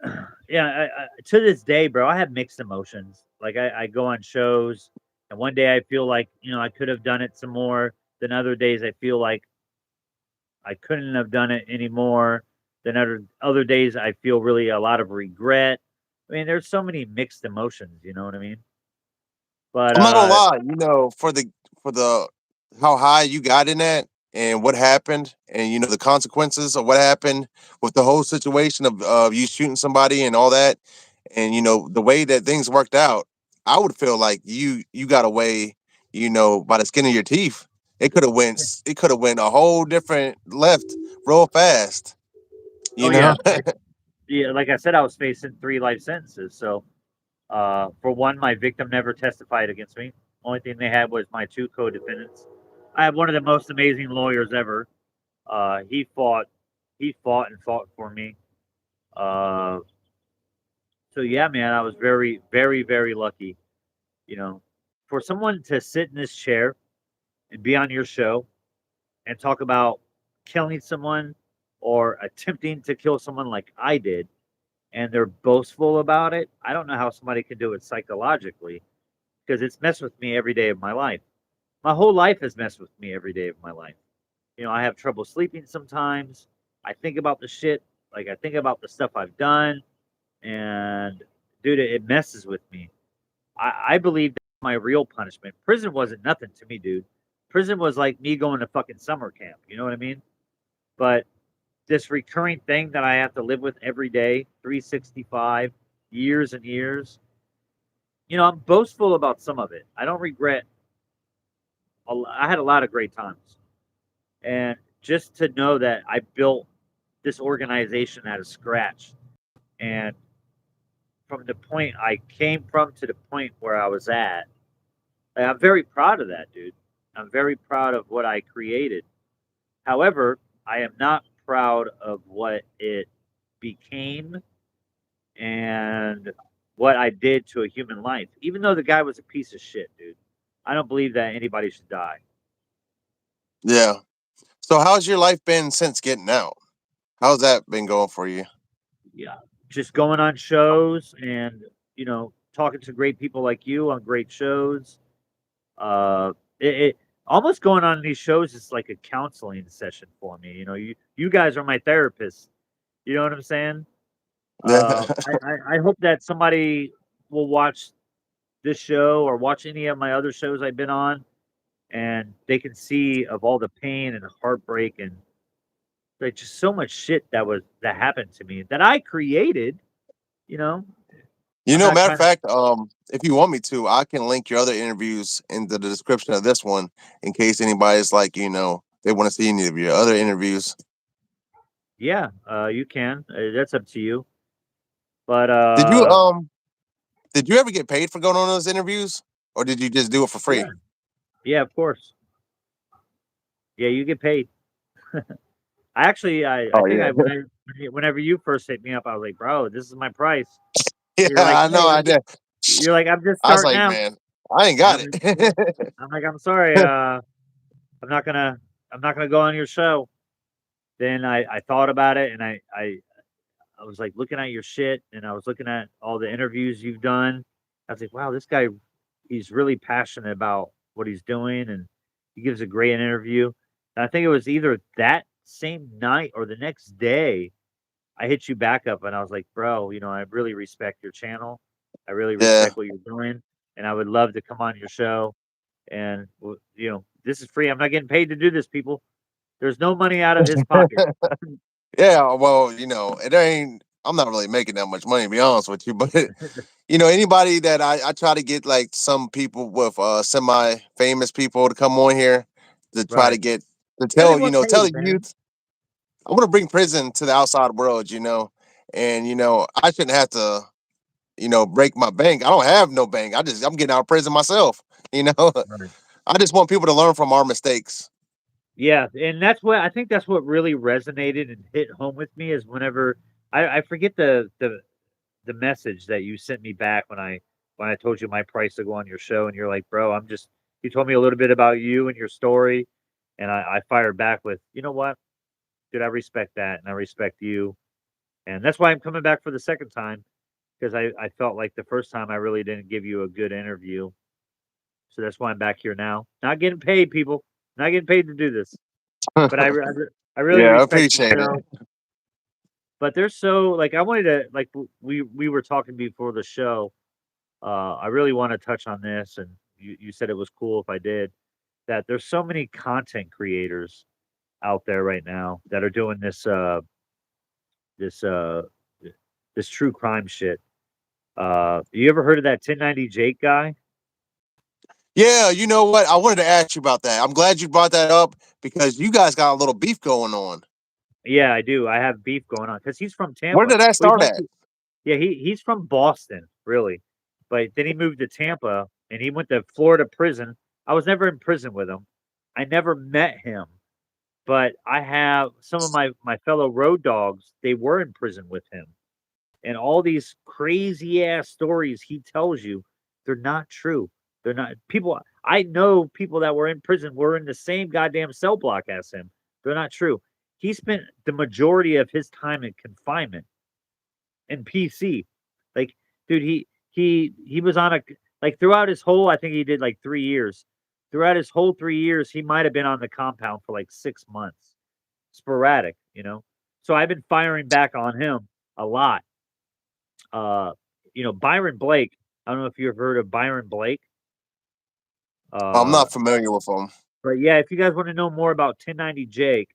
yeah. To this day, bro, I have mixed emotions. Like I go on shows, and one day I feel like I could have done it some more. Then other days I feel like I couldn't have done it anymore. Then other days I feel really a lot of regret. I mean, there's so many mixed emotions. You know what I mean? But I'm not gonna lie, for the how high you got in that and what happened and the consequences of what happened with the whole situation of you shooting somebody and all that, and the way that things worked out, I would feel like you got away, by the skin of your teeth. It could have went a whole different left real fast, oh you yeah, know. yeah. Like I said, I was facing 3 life sentences. So for one, my victim never testified against me. Only thing they had was my two co-defendants. I have one of the most amazing lawyers ever. He fought, and fought for me. Uh, so yeah, man, I was very, very, very lucky. You know, for someone to sit in this chair and be on your show and talk about killing someone or attempting to kill someone like I did, and they're boastful about it. I don't know how somebody can do it psychologically because it's messed with me every day of my life. My whole life has messed with me every day of my life. I have trouble sleeping sometimes. I think about the shit, like I think about the stuff I've done, and dude, it messes with me. I believe that's my real punishment. Prison wasn't nothing to me, dude. Prison was like me going to fucking summer camp. You know what I mean? But this recurring thing that I have to live with every day, 365 years and years. I'm boastful about some of it. I don't regret. I had a lot of great times, and just to know that I built this organization out of scratch, and from the point I came from to the point where I was at, I'm very proud of that, dude. I'm very proud of what I created. However, I am not proud of what it became and what I did to a human life. Even though the guy was a piece of shit, dude. I don't believe that anybody should die. Yeah. So how's your life been since getting out? How's that been going for you? Yeah. Just going on shows and, talking to great people like you on great shows. It almost going on these shows is like a counseling session for me. You guys are my therapists. You know what I'm saying? Yeah. I hope that somebody will watch this show or watch any of my other shows I've been on, and they can see of all the pain and heartbreak and like just so much shit that happened to me that I created. You know, You I'm know, not matter of trying to. fact, if you want me to, I can link your other interviews in the description of this one in case anybody's like, they want to see any of your other interviews. Yeah, you can. That's up to you. But Did you did you ever get paid for going on those interviews? Or did you just do it for yeah, free? yeah, of course. Yeah, you get paid. I Oh think yeah. whenever you first hit me up, I was like, bro, this is my price. Yeah, You're like, I know hey, I did. I'm just I was starting like, out. man, I ain't And got it. I'm like, I'm sorry, I'm not gonna I'm not gonna go on your show. Then I thought about it and I was like looking at your shit and I was looking at all the interviews you've done. I was like, wow, this guy, he's really passionate about what he's doing and he gives a great interview. And I think it was either that same night or the next day I hit you back up and I was like, bro, I really respect your channel. I really Yeah. respect what you're doing. And I would love to come on your show. And, this is free. I'm not getting paid to do this, people. There's no money out of his pocket. Yeah, well, it ain't. I'm not really making that much money, to be honest with you. But anybody that I try to get like some people with semi famous people to come on here to try to Right. get to Yeah, they tell want tell paid, the man. youth. I want to bring prison to the outside world, and I shouldn't have to break my bank. I don't have no bank. I'm getting out of prison myself. You know, Right. I just want people to learn from our mistakes. Yeah, and that's what I think that's what really resonated and hit home with me is whenever I forget the message that you sent me back when I told you my price to go on your show and you're like, bro, you told me a little bit about you and your story and I fired back with, you know what? Dude, I respect that and I respect you. And that's why I'm coming back for the second time because I felt like the first time I really didn't give you a good interview. So that's why I'm back here now. Not getting paid, people. Not getting paid to do this. But I really Yeah, I respect your appreciate it. show. But they're so like I wanted to like we were talking before the show. I really want to touch on this, and you said it was cool if I did. That there's so many content creators out there right now that are doing this this true crime shit. You ever heard of that 1090 Jake guy? Yeah, you know what? I wanted to ask you about that. I'm glad you brought that up because you guys got a little beef going on. Yeah, I do. I have beef going on because he's from Where Tampa. did that Well, he's start at? actually yeah, he's from Boston, really, but then he moved to Tampa, and he went to Florida prison. I was never in prison with him. I never met him, but I have some of my fellow road dogs, they were in prison with him, and all these crazy ass stories he tells you, they're not true. They're not people I know people that were in prison were in the same goddamn cell block as him. They're not true. He spent the majority of his time in confinement. and PC. Like, dude, he was on a like throughout his whole. I think he did like 3 years. Throughout his whole 3 years, he might have been on the compound for like 6 months, sporadic. So I've been firing back on him a lot. Uh, Byron Blake. I don't know if you've heard of Byron Blake. I'm Uh, not familiar with him. but yeah, if you guys want to know more about 1090 Jake,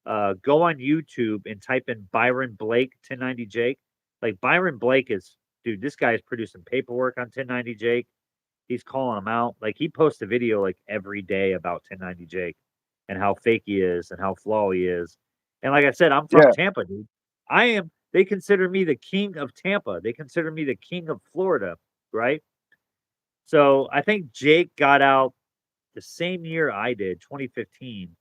go on YouTube and type in Byron Blake 1090 Jake. Like Byron Blake is, dude, this guy is producing paperwork on 1090 Jake. He's calling him out. Like he posts a video like every day about 1090 Jake and how fake he is and how flaw he is. And like I said, I'm from Yeah, Tampa, dude. I am. They consider me the king of Tampa. They consider me the king of Florida, right? So I think Jake got out the same year I did, 2015,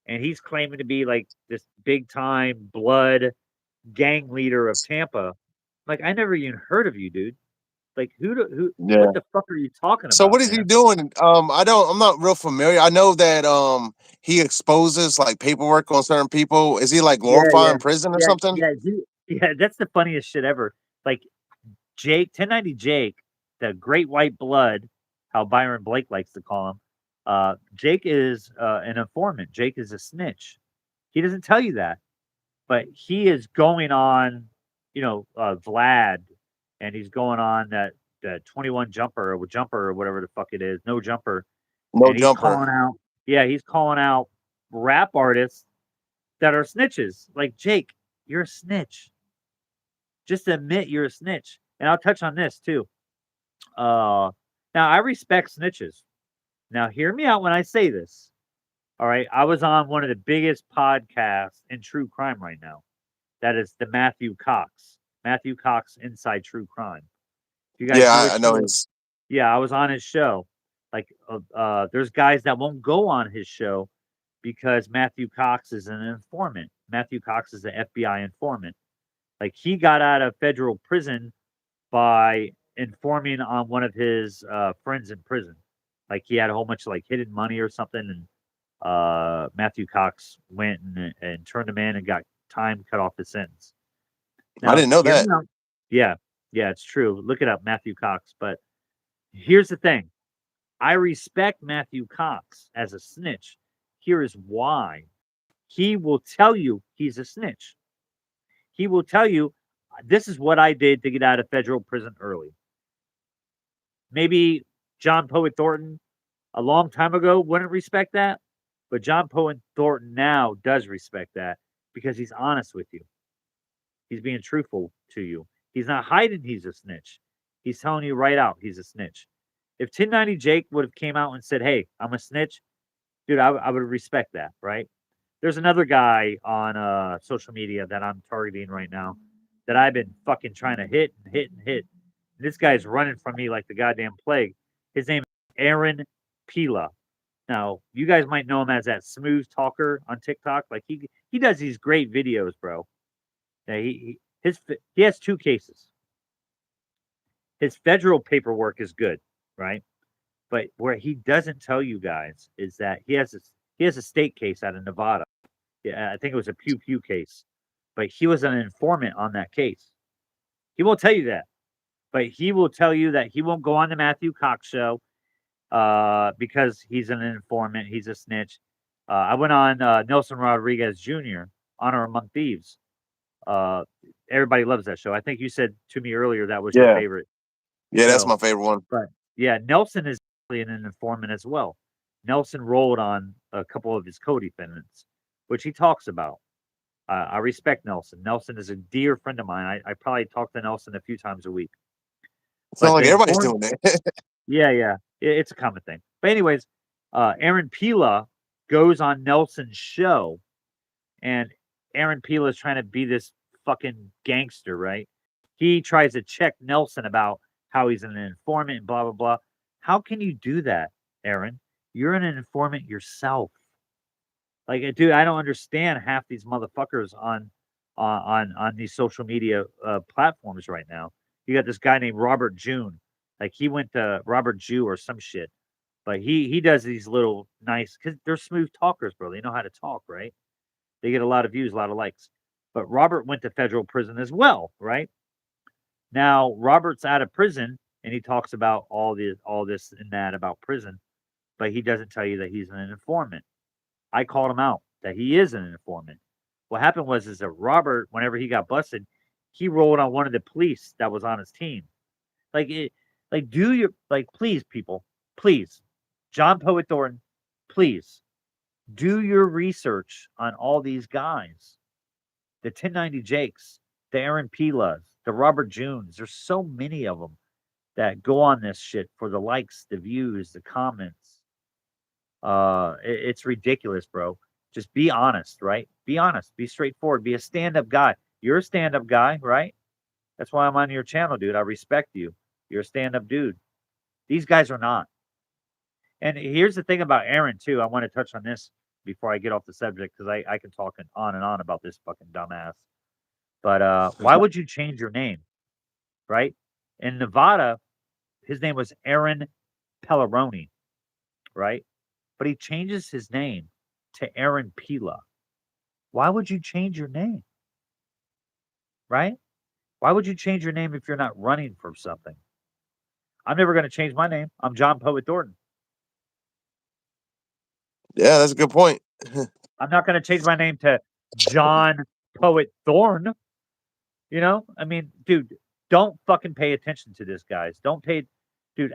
and he's claiming to be like this big time blood gang leader of Tampa. Like I never even heard of you, dude. Like who yeah. what the fuck are you talking So what about, is he man? doing? I'm not real familiar. I know that he exposes like paperwork on certain people. Is he like Yeah, yeah. glorifying prison or Yeah, something? yeah, yeah, that's the funniest shit ever. Like Jake, 1090 Jake, the great white blood, how Byron Blake likes to call him. Jake is an informant. Jake is a snitch. He doesn't tell you that, but he is going on, Vlad, and he's going on that 21 jumper or whatever the fuck it is, no jumper, No and he's jumper. calling out, yeah, he's calling out rap artists that are snitches. Like Jake, you're a snitch. Just admit you're a snitch. And I'll touch on this too. Uh, Now I respect snitches. Now hear me out when I say this. All right, I was on one of the biggest podcasts in true crime right now. That is the Matthew Cox Inside True Crime. If you guys Yeah, know his I know show, his. yeah, I was on his show. Like, there's guys that won't go on his show because Matthew Cox is an informant. Matthew Cox is an FBI informant. Like, he got out of federal prison by informing on one of his friends in prison. Like, he had a whole bunch of like hidden money or something, and Matthew Cox went and turned him in and got time cut off his sentence. I Now, didn't know hear me that. out. Yeah, yeah, it's true. Look it up, Matthew Cox. But here's the thing: I respect Matthew Cox as a snitch. Here is why. He will tell you he's a snitch. He will tell you, this is what I did to get out of federal prison early. Maybe John Poet Thornton a long time ago wouldn't respect that, but John Poet Thornton now does respect that because he's honest with you. He's being truthful to you. He's not hiding he's a snitch. He's telling you right out he's a snitch. If 1090 Jake would have came out and said, "Hey, I'm a snitch," dude, I would respect that, right? There's another guy on social media that I'm targeting right now that I've been fucking trying to hit and hit and hit. This guy's running from me like the goddamn plague. His name is Aaron Pila. Now, you guys might know him as that smooth talker on TikTok. Like he does these great videos, bro. Yeah, he has 2 cases. His federal paperwork is good, right? But where he doesn't tell you guys is that he has a state case out of Nevada. Yeah, I think it was a pew pew case, but he was an informant on that case. He won't tell you that, but he will tell you that he won't go on the Matthew Cox show because he's an informant. He's a snitch. I went on Nelson Rodriguez Jr. Honor Among Thieves. Uh, Everybody loves that show. I think you said to me earlier that was your Yeah, favorite yeah, that's show. my favorite one. But yeah, Nelson is actually an informant as well. Nelson rolled on a couple of his co-defendants, which he talks about. I respect Nelson. Nelson is a dear friend of mine. I probably talk to Nelson a few times a week. It's not But like the everybody's inform doing that. yeah, yeah, it's a common thing. But anyways, Aaron Pila goes on Nelson's show, and Aaron Pila is trying to be this fucking gangster, right? He tries to check Nelson about how he's an informant and blah blah blah. How can you do that, Aaron? You're an informant yourself. Like, dude, I don't understand half these motherfuckers on these social media platforms right now. You got this guy named Robert June. Like he went to Robert Jew or some shit. But he does these little nice because they're smooth talkers, bro. They know how to talk, right? They get a lot of views, a lot of likes. But Robert went to federal prison as well, right? Now Robert's out of prison, and he talks about all this and that about prison, but he doesn't tell you that he's an informant. I called him out that he is an informant. What happened was is that Robert, whenever he got busted, he rolled on one of the police that was on his team. Like it, like do your like please people, please, John Poet Thornton, please do your research on all these guys. The 1090 Jakes, the Aaron Pilas, the Robert Junes. There's so many of them that go on this shit for the likes, the views, the comments. It's ridiculous, bro. Just be honest, right? Be honest, be straightforward, be a stand-up guy. You're a stand-up guy, right? That's why I'm on your channel, dude. I respect you. You're a stand-up dude. These guys are not. And here's the thing about Aaron too. I want to touch on this before I get off the subject because I can talk on and on about this fucking dumbass. But why would you change your name, right? In Nevada, his name was Aaron Pelleroni, right? But he changes his name to Aaron Pila. Why would you change your name? Right? Why would you change your name if you're not running for something? I'm never going to change my name. I'm John Poet Thornton. Yeah, that's a good point. I'm not going to change my name to John Poet Thorn. You know? I mean, dude, don't fucking pay attention to this, guys. Don't pay, dude.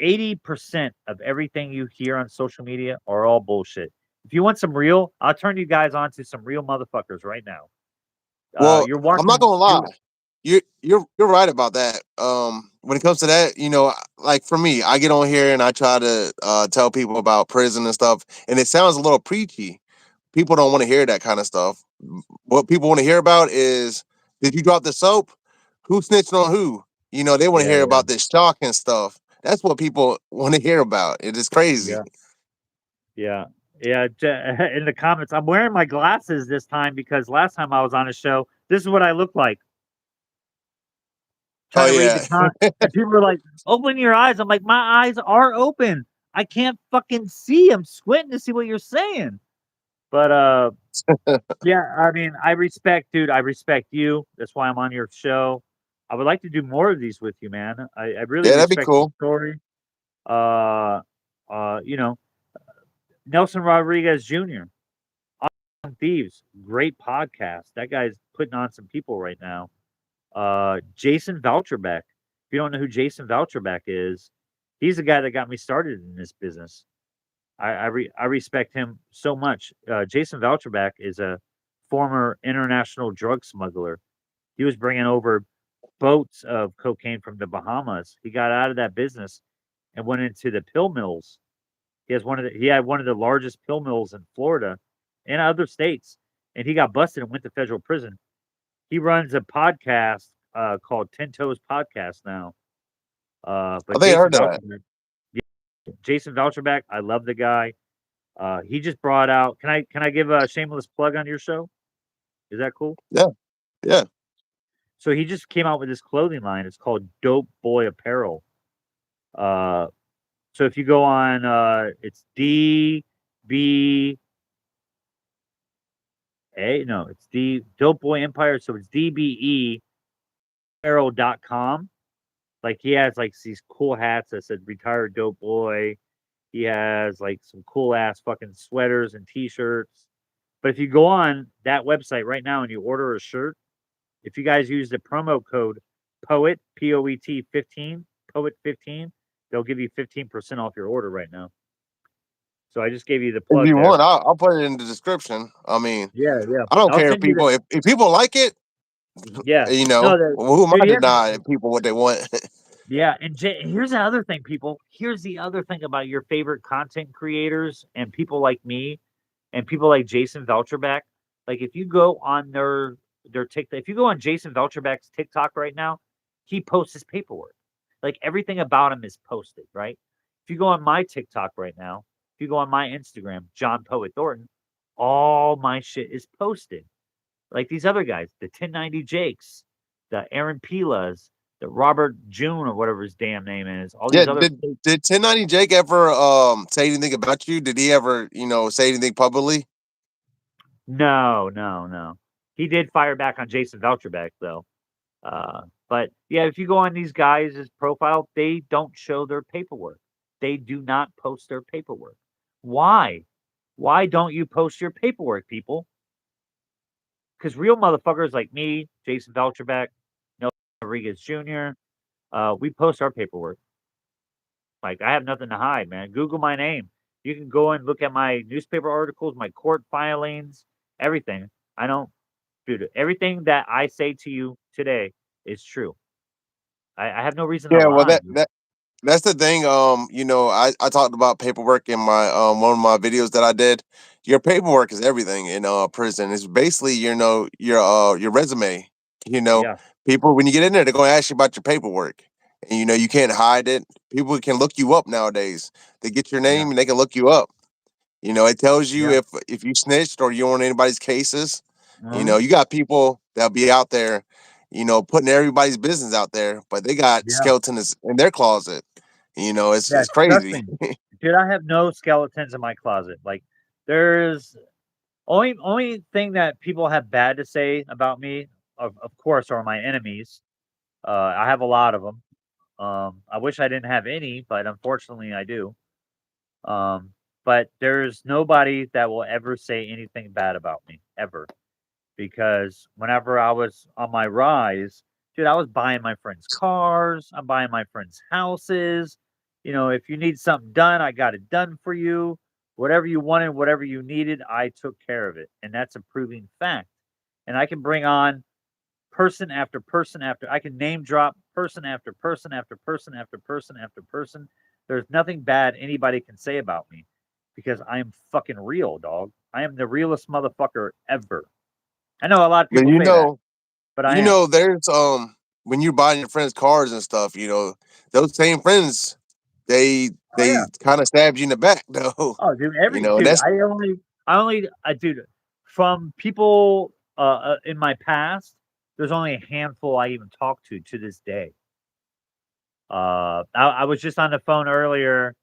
80% of everything you hear on social media are all bullshit. If you want some real, I'll turn you guys on to some real motherfuckers right now. Well, You're I'm not watching. gonna lie. You're right about that. When it comes to that, like for me, I get on here and I try to tell people about prison and stuff, and it sounds a little preachy. People don't want to hear that kind of stuff. What people want to hear about is, did you drop the soap? Who snitched on who? They want to Yeah, hear yeah, about this shocking stuff. That's what people want to hear about. It is crazy. yeah, yeah, yeah. In the comments, I'm wearing my glasses this time because last time I was on a show, this is what I look like Oh trying to read the yeah. comment, and people are like, "Open your eyes." I'm like, "My eyes are open. I can't fucking see. I'm squinting to see what you're saying." But yeah, I mean, I respect, dude. I respect you. That's why I'm on your show. I would like to do more of these with you, man. I really Yeah, that'd be respect your cool. story. Uh, you know, Nelson Rodriguez Jr. on Thieves, great podcast. That guy's putting on some people right now. Jason Voucherback. If you don't know who Jason Voucherback is, he's the guy that got me started in this business. I respect him so much. Jason Voucherback is a former international drug smuggler. He was bringing over boats of cocaine from the Bahamas. He got out of that business and went into the pill mills. He had one of the largest pill mills in Florida and other states, and he got busted and went to federal prison. He runs a podcast called Ten Toes Podcast now. I But think I heard that. Jason Voucherback, I love the guy. He just brought out. Can I give a shameless plug on your show? Is that cool? Yeah, yeah. So he just came out with this clothing line. It's called Dope Boy Apparel. Uh, so if you go on, it's DB A. No, it's D Dope Boy Empire. So it's DBE Apparel.com. Like he has like these cool hats that said "Retired Dope Boy." He has like some cool ass fucking sweaters and t-shirts. But if you go on that website right now and you order a shirt, if you guys use the promo code POET, POET 15, POET 15, they'll give you 15% off your order right now. So I just gave you the If plug you there. want, I'll put it in the description. I mean, Yeah, yeah. I don't I'll care send you the if people like it. yeah. No, Who am I dude, to here's deny people what they want? yeah, and here's the other thing, people. Here's the other thing about your favorite content creators and people like me and people like Jason Velcherback. Like if you go on their TikTok, if you go on Jason Velcherback's TikTok right now, he posts his paperwork. Like everything about him is posted, right? If you go on my TikTok right now, if you go on my Instagram, John Poet Thornton, all my shit is posted. Like these other guys, the 1090 Jakes, the Aaron Pilas, the Robert June or whatever his damn name is, all Yeah, these other did 1090 Jake ever say anything about you? Did he ever, say anything publicly? no, no, no. He did fire back on Jason Velcherback though. But yeah, if you go on these guys' profile, they don't show their paperwork. They do not post their paperwork. Why? Why don't you post your paperwork, people? Because real motherfuckers like me, Jason Velcherbeck, Nelson Rodriguez Jr., we post our paperwork. Like, I have nothing to hide, man. Google my name. You can go and look at my newspaper articles, my court filings, everything. I don't, dude, everything that I say to you today is true. I have no reason to Yeah, well, lie, that dude. that that's the thing. I talked about paperwork in my one of my videos that I did. Your paperwork is everything in prison. It's basically your resume. You know, Yeah, people when you get in there, they're going to ask you about your paperwork, and you can't hide it. People can look you up nowadays. They get your yeah, name and they can look you up. It tells you yeah. if you snitched or you on anybody's cases. Uh-huh. You got people that'll be out there, putting everybody's business out there, but they got Yeah, skeletons in their closet. It's yeah. it's Trust crazy. me, dude. I have no skeletons in my closet. Like, there's only thing that people have bad to say about me, of course, are my enemies. I have a lot of them. I wish I didn't have any, but unfortunately, I do. Um, but there's nobody that will ever say anything bad about me ever. Because whenever I was on my rise, dude, I was buying my friends' cars, I'm buying my friends' houses. If you need something done, I got it done for you. Whatever you wanted, whatever you needed, I took care of it. And that's a proving fact. And I can bring on person after person after I can name drop person after person after person after person after person. There's nothing bad anybody can say about me because I am fucking real, dog. I am the realest motherfucker ever. I know a lot of But people say that, but I am. there's when you're buying your friends' cars and stuff, those same friends they Oh they yeah. kind of stabbed you in the back though. Oh, dude, And that's dude, from people in my past, there's only a handful I even talk to this day. I was just on the phone earlier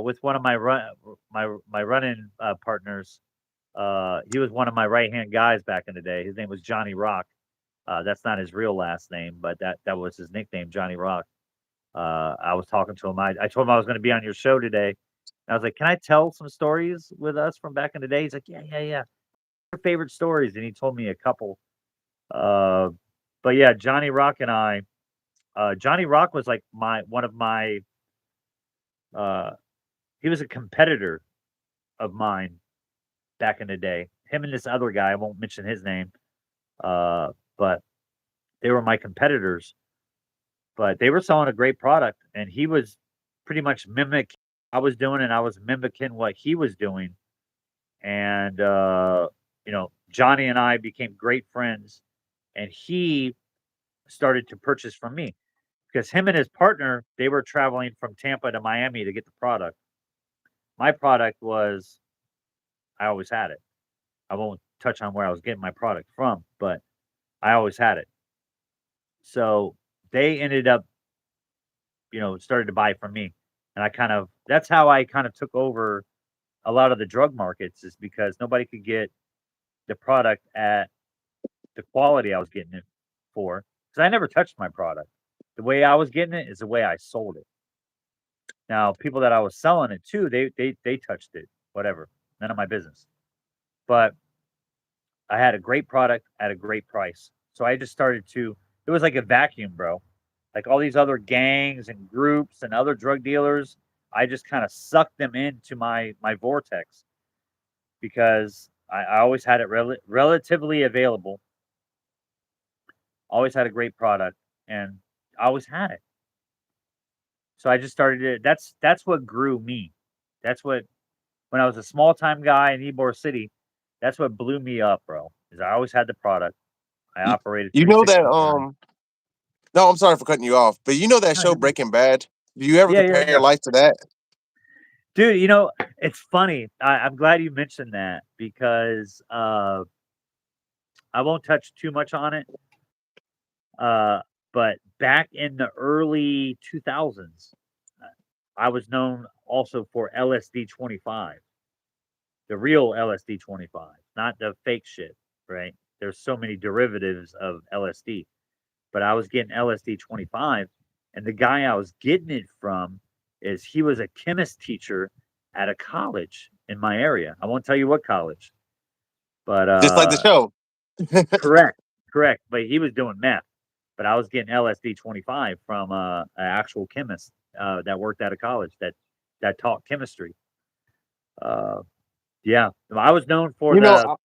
with one of my running partners. He was one of my right hand guys back in the day. His name was Johnny Rock. That's not his real last name, but that was his nickname, Johnny Rock. I was talking to him. I told him I was going to be on your show today. I was like, "Can I tell some stories with us from back in the day?" He's like, "Yeah, yeah, yeah. Your favorite stories?" And he told me a couple. Uh, but yeah, Johnny Rock and I. Johnny Rock was like my one of my. Uh, he was a competitor of mine back in the day. Him and this other guy. I won't mention his name. But they were my competitors. But they were selling a great product, and he was pretty much mimic I was doing, and I was mimicking what he was doing. And Johnny and I became great friends, and he started to purchase from me because him and his partner they were traveling from Tampa to Miami to get the product. My product was I always had it. I won't touch on where I was getting my product from, but I always had it. So they ended up, started to buy from me, and I kind of that's how I kind of took over a lot of the drug markets is because nobody could get the product at the quality I was getting it for, because I never touched my product. The way I was getting it is the way I sold it. Now, people that I was selling it to, they touched it, whatever, none of my business. But I had a great product at a great price, so I just started to. It was like a vacuum, bro. Like all these other gangs and groups and other drug dealers, I just kind of sucked them into my vortex because I always had it relatively available. Always had a great product, and I always had it. So I just started it. That's what grew me. That's what when I was a small time guy in Ybor City, that's what blew me up, bro. Is I always had the product. I you, operated you know that 365. no, I'm sorry for cutting you off, but you know that No, show you're good. Breaking Bad? Do you ever Yeah, yeah, compare your yeah. life to that? Dude, it's funny. I'm glad you mentioned that because I won't touch too much on it. Uh, but back in the early 2000s, uh, I was known also for LSD 25, the real LSD 25, not the fake shit, right? There's so many derivatives of LSD. but I was getting LSD 25, and the guy I was getting it from he was a chemist teacher at a college in my area. I won't tell you what college, but Just like the show. correct, correct. But he was doing meth, but I was getting LSD 25 from an actual chemist that worked at a college that taught chemistry. Uh, yeah, I was known for You know,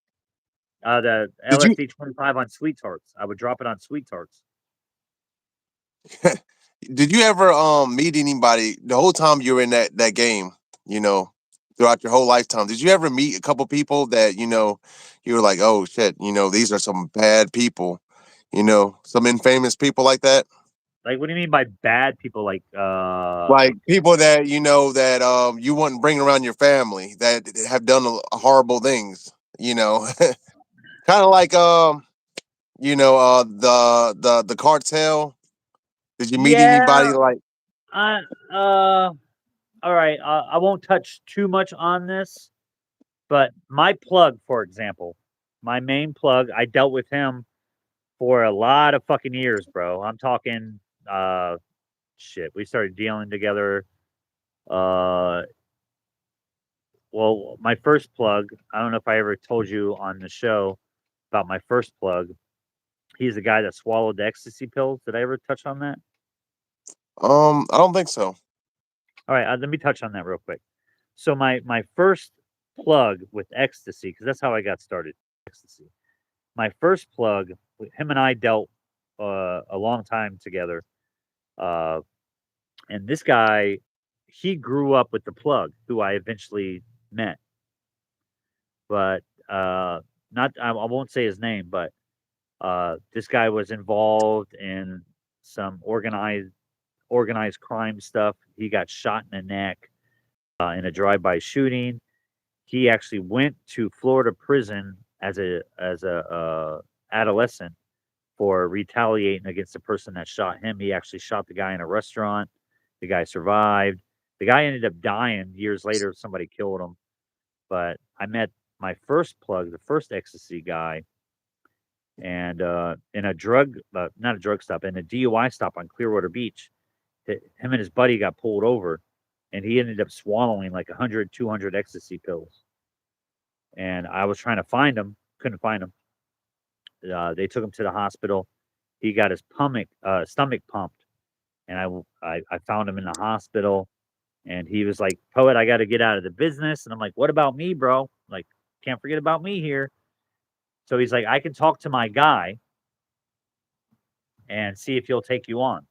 the did you LSD 25 on sweet tarts. I would drop it on sweet tarts. did you ever meet anybody the whole time you were in that game? You know, throughout your whole lifetime, did you ever meet a couple people that you were like, oh shit, these are some bad people, some infamous people like that, Like, what do you mean by bad people? like people that you wouldn't bring around your family that have done horrible things, kind of like the cartel. Did you meet yeah, anybody like? I all right. I won't touch too much on this, but my plug, for example, my main plug, I dealt with him for a lot of fucking years, bro. I'm talking shit. We started dealing together. Uh, well, my first plug, I don't know if I ever told you on the show about my first plug. He's the guy that swallowed the ecstasy pills. Did I ever touch on that? I don't think so. All right, let me touch on that real quick. So my first plug with ecstasy, because that's how I got started. Ecstasy. My first plug, him and I dealt a long time together, uh, and this guy, he grew up with the plug, who I eventually met, but not I won't say his name, but this guy was involved in some organized crime stuff. He got shot in the neck in a drive-by shooting. He actually went to Florida prison as a adolescent for retaliating against the person that shot him. He actually shot the guy in a restaurant. The guy survived. The guy ended up dying years later. Somebody killed him. But I met my first plug, the first ecstasy guy, and in a not a drug stop, in a DUI stop on Clearwater Beach. Him and his buddy got pulled over, and he ended up swallowing like 100, 200 ecstasy pills. And I was trying to find him, couldn't find him. They took him to the hospital. He got his stomach pumped, and I found him in the hospital, and he was like, "Poet, I got to get out of the business." And I'm like, "What about me, bro? Like, can't forget about me here." So he's like, "I can talk to my guy and see if he'll take you on."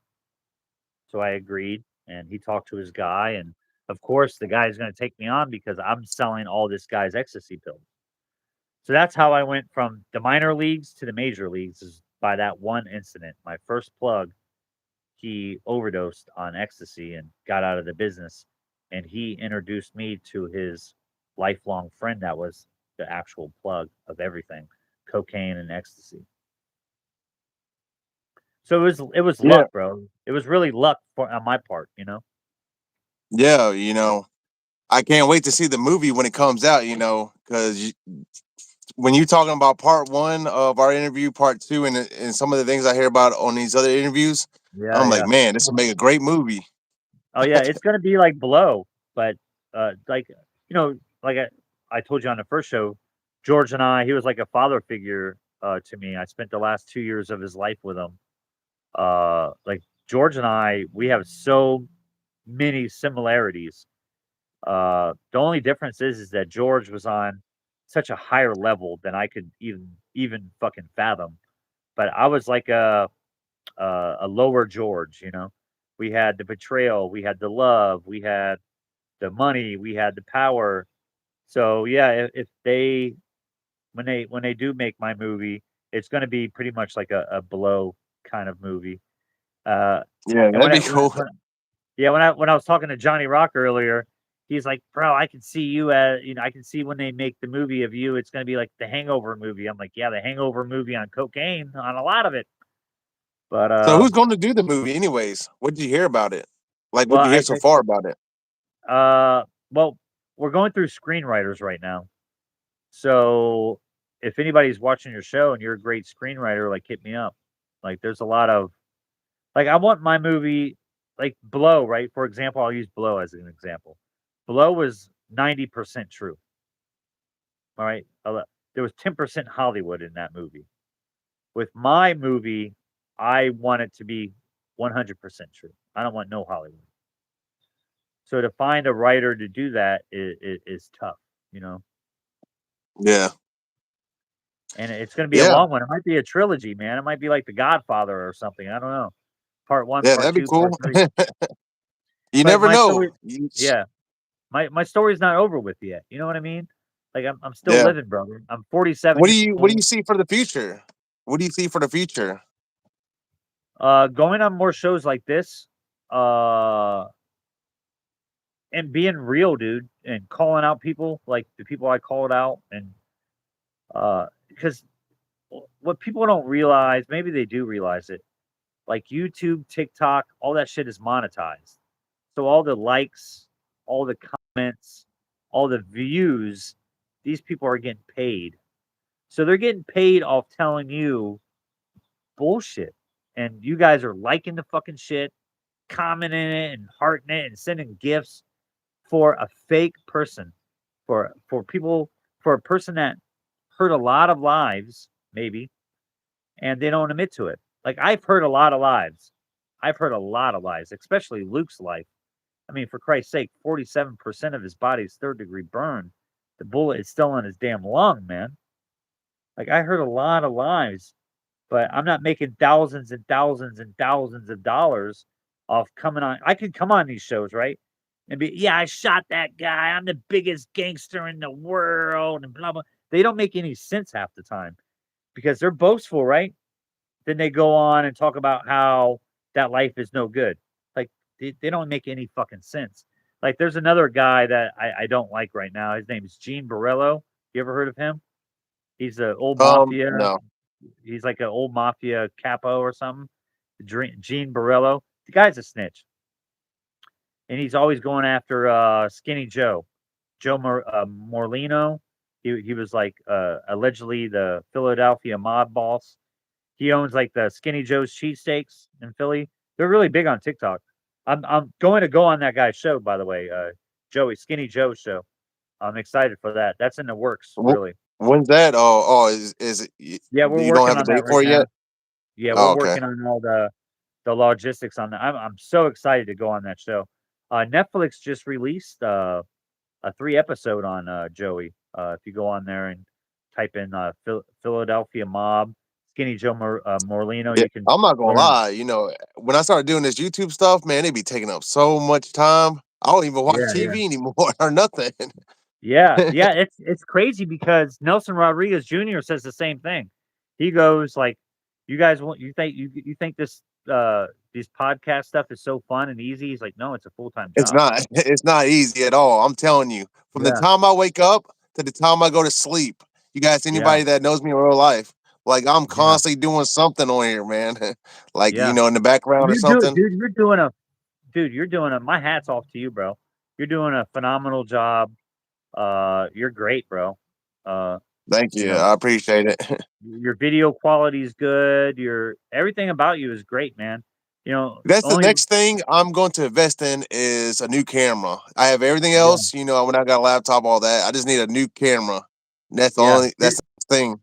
So I agreed, and he talked to his guy, and of course, the guy is going to take me on because I'm selling all this guy's ecstasy pills. So that's how I went from the minor leagues to the major leagues is by that one incident. My first plug, he overdosed on ecstasy and got out of the business. And he introduced me to his lifelong friend that was the actual plug of everything, cocaine and ecstasy. So it was Yeah, luck, bro. It was really luck on my part, you know. yeah. I can't wait to see the movie when it comes out. Because when you're talking about part one of our interview, part two, and some of the things I hear about on these other interviews, Yeah, I'm like, yeah. man, this will make a great movie. Oh yeah, it's gonna be like Blow, but like like I told you on the first show, George and I, he was like a father figure to me. I spent the last 2 years of his life with him. Like George and I, we have so many similarities. The only difference is that George was on such a higher level than I could even fucking fathom. But I was like a lower George, you know. We had the betrayal, we had the love, we had the money, we had the power. So yeah, if they when they do make my movie, it's going to be pretty much like a Blow kind of movie. Uh, Yeah, and that'd be cool. yeah, when I was talking to Johnny Rock earlier, he's like, "Bro, I can see you as I can see when they make the movie of you, it's going to be like the Hangover movie." I'm like, "Yeah, the Hangover movie on cocaine, on a lot of it." But So who's going to do the movie, anyways? What did you hear about it? Like, what well, did you hear so far about it? well, we're going through screenwriters right now. So if anybody's watching your show and you're a great screenwriter, like hit me up. Like there's a lot of like I want my movie like Blow, right? For example, I'll use Blow as an example. Blow was 90% true. All right. There was 10% Hollywood in that movie. With my movie, I want it to be 100% true. I don't want no Hollywood. So to find a writer to do that is tough, you know. Yeah. And it's going to be a Yeah. long one. It might be a trilogy, man. It might be like The Godfather or something. I don't know. Part 1, Yeah, part that'd be 2, part cool. 3. You But never my know. story, yeah, my story's not over with yet. You know what I mean? Like I'm still Yeah. living, brother. I'm 47 years What do you old. see for the future? What do you see for the future? Going on more shows like this, uh, and being real, dude, and calling out people like the people I called out, and because what people don't realize, maybe they do realize it, like YouTube, TikTok, all that shit is monetized. So all the likes, all the comments, all the views, these people are getting paid. So they're getting paid off telling you bullshit. And you guys are liking the fucking shit, commenting it and hearting it and sending gifts for a fake person, for people, for a person that hurt a lot of lives, maybe, and they don't admit to it. Like I've hurt a lot of lives. I've hurt a lot of lives, especially Luke's life. I mean, for Christ's sake, 47% of his body's third degree burn. The bullet is still in his damn lung, man. Like I hurt a lot of lives, but I'm not making thousands and thousands and thousands of dollars off coming on. I could come on these shows, right? And be, yeah, I shot that guy. I'm the biggest gangster in the world, and blah blah. They don't make any sense half the time because they're boastful, right? Then they go on and talk about how that life is no good. Like they don't make any fucking sense. Like there's another guy that I don't like right now. His name is Gene Borello. You ever heard of him? He's an old mafia. No. He's like an old mafia capo or something. Gene Borello. The guy's a snitch, and he's always going after Skinny Joe, Morlino. He was like allegedly the Philadelphia mob boss. He owns like the Skinny Joe's cheesesteaks in Philly. They're really big on TikTok. I'm going to go on that guy's show, by the way, Joey Skinny Joe's show. I'm excited for that. That's in the works, really. When's that? Is it Yeah, we're you don't working have the on that date right for it now. yet? Yeah, we're Oh, okay. working on all the logistics on that. I'm so excited to go on that show. Netflix just released a 3 episode on Joey. If you go on there and type in Philadelphia Mob, Skinny Joe Morlino, Yeah, you can I'm not gonna learn. lie. When I started doing this YouTube stuff, man, they be taking up so much time. I don't even watch Yeah, yeah. TV anymore or nothing. Yeah, yeah, it's crazy because Nelson Rodriguez Jr. says the same thing. He goes like, "You guys want you think this podcast stuff is so fun and easy?" He's like, "No, it's a full-time It's job." not. It's not easy at all. I'm telling you. From the Yeah, time I wake up to the time I go to sleep, you guys, yeah, anybody that knows me in real life, like I'm yeah, constantly doing something on here, man. Like yeah. in the background or You do, something. dude. You're doing a. My hat's off to you, bro. You're doing a phenomenal job. You're great, bro. Uh, Thank you you. know, I appreciate it. your video quality is good. Your everything about you is great, man. That's the Only next thing I'm going to invest in is a new camera. I have everything yeah, else, when I got a laptop, all that. I just need a new camera. yeah. That's the thing.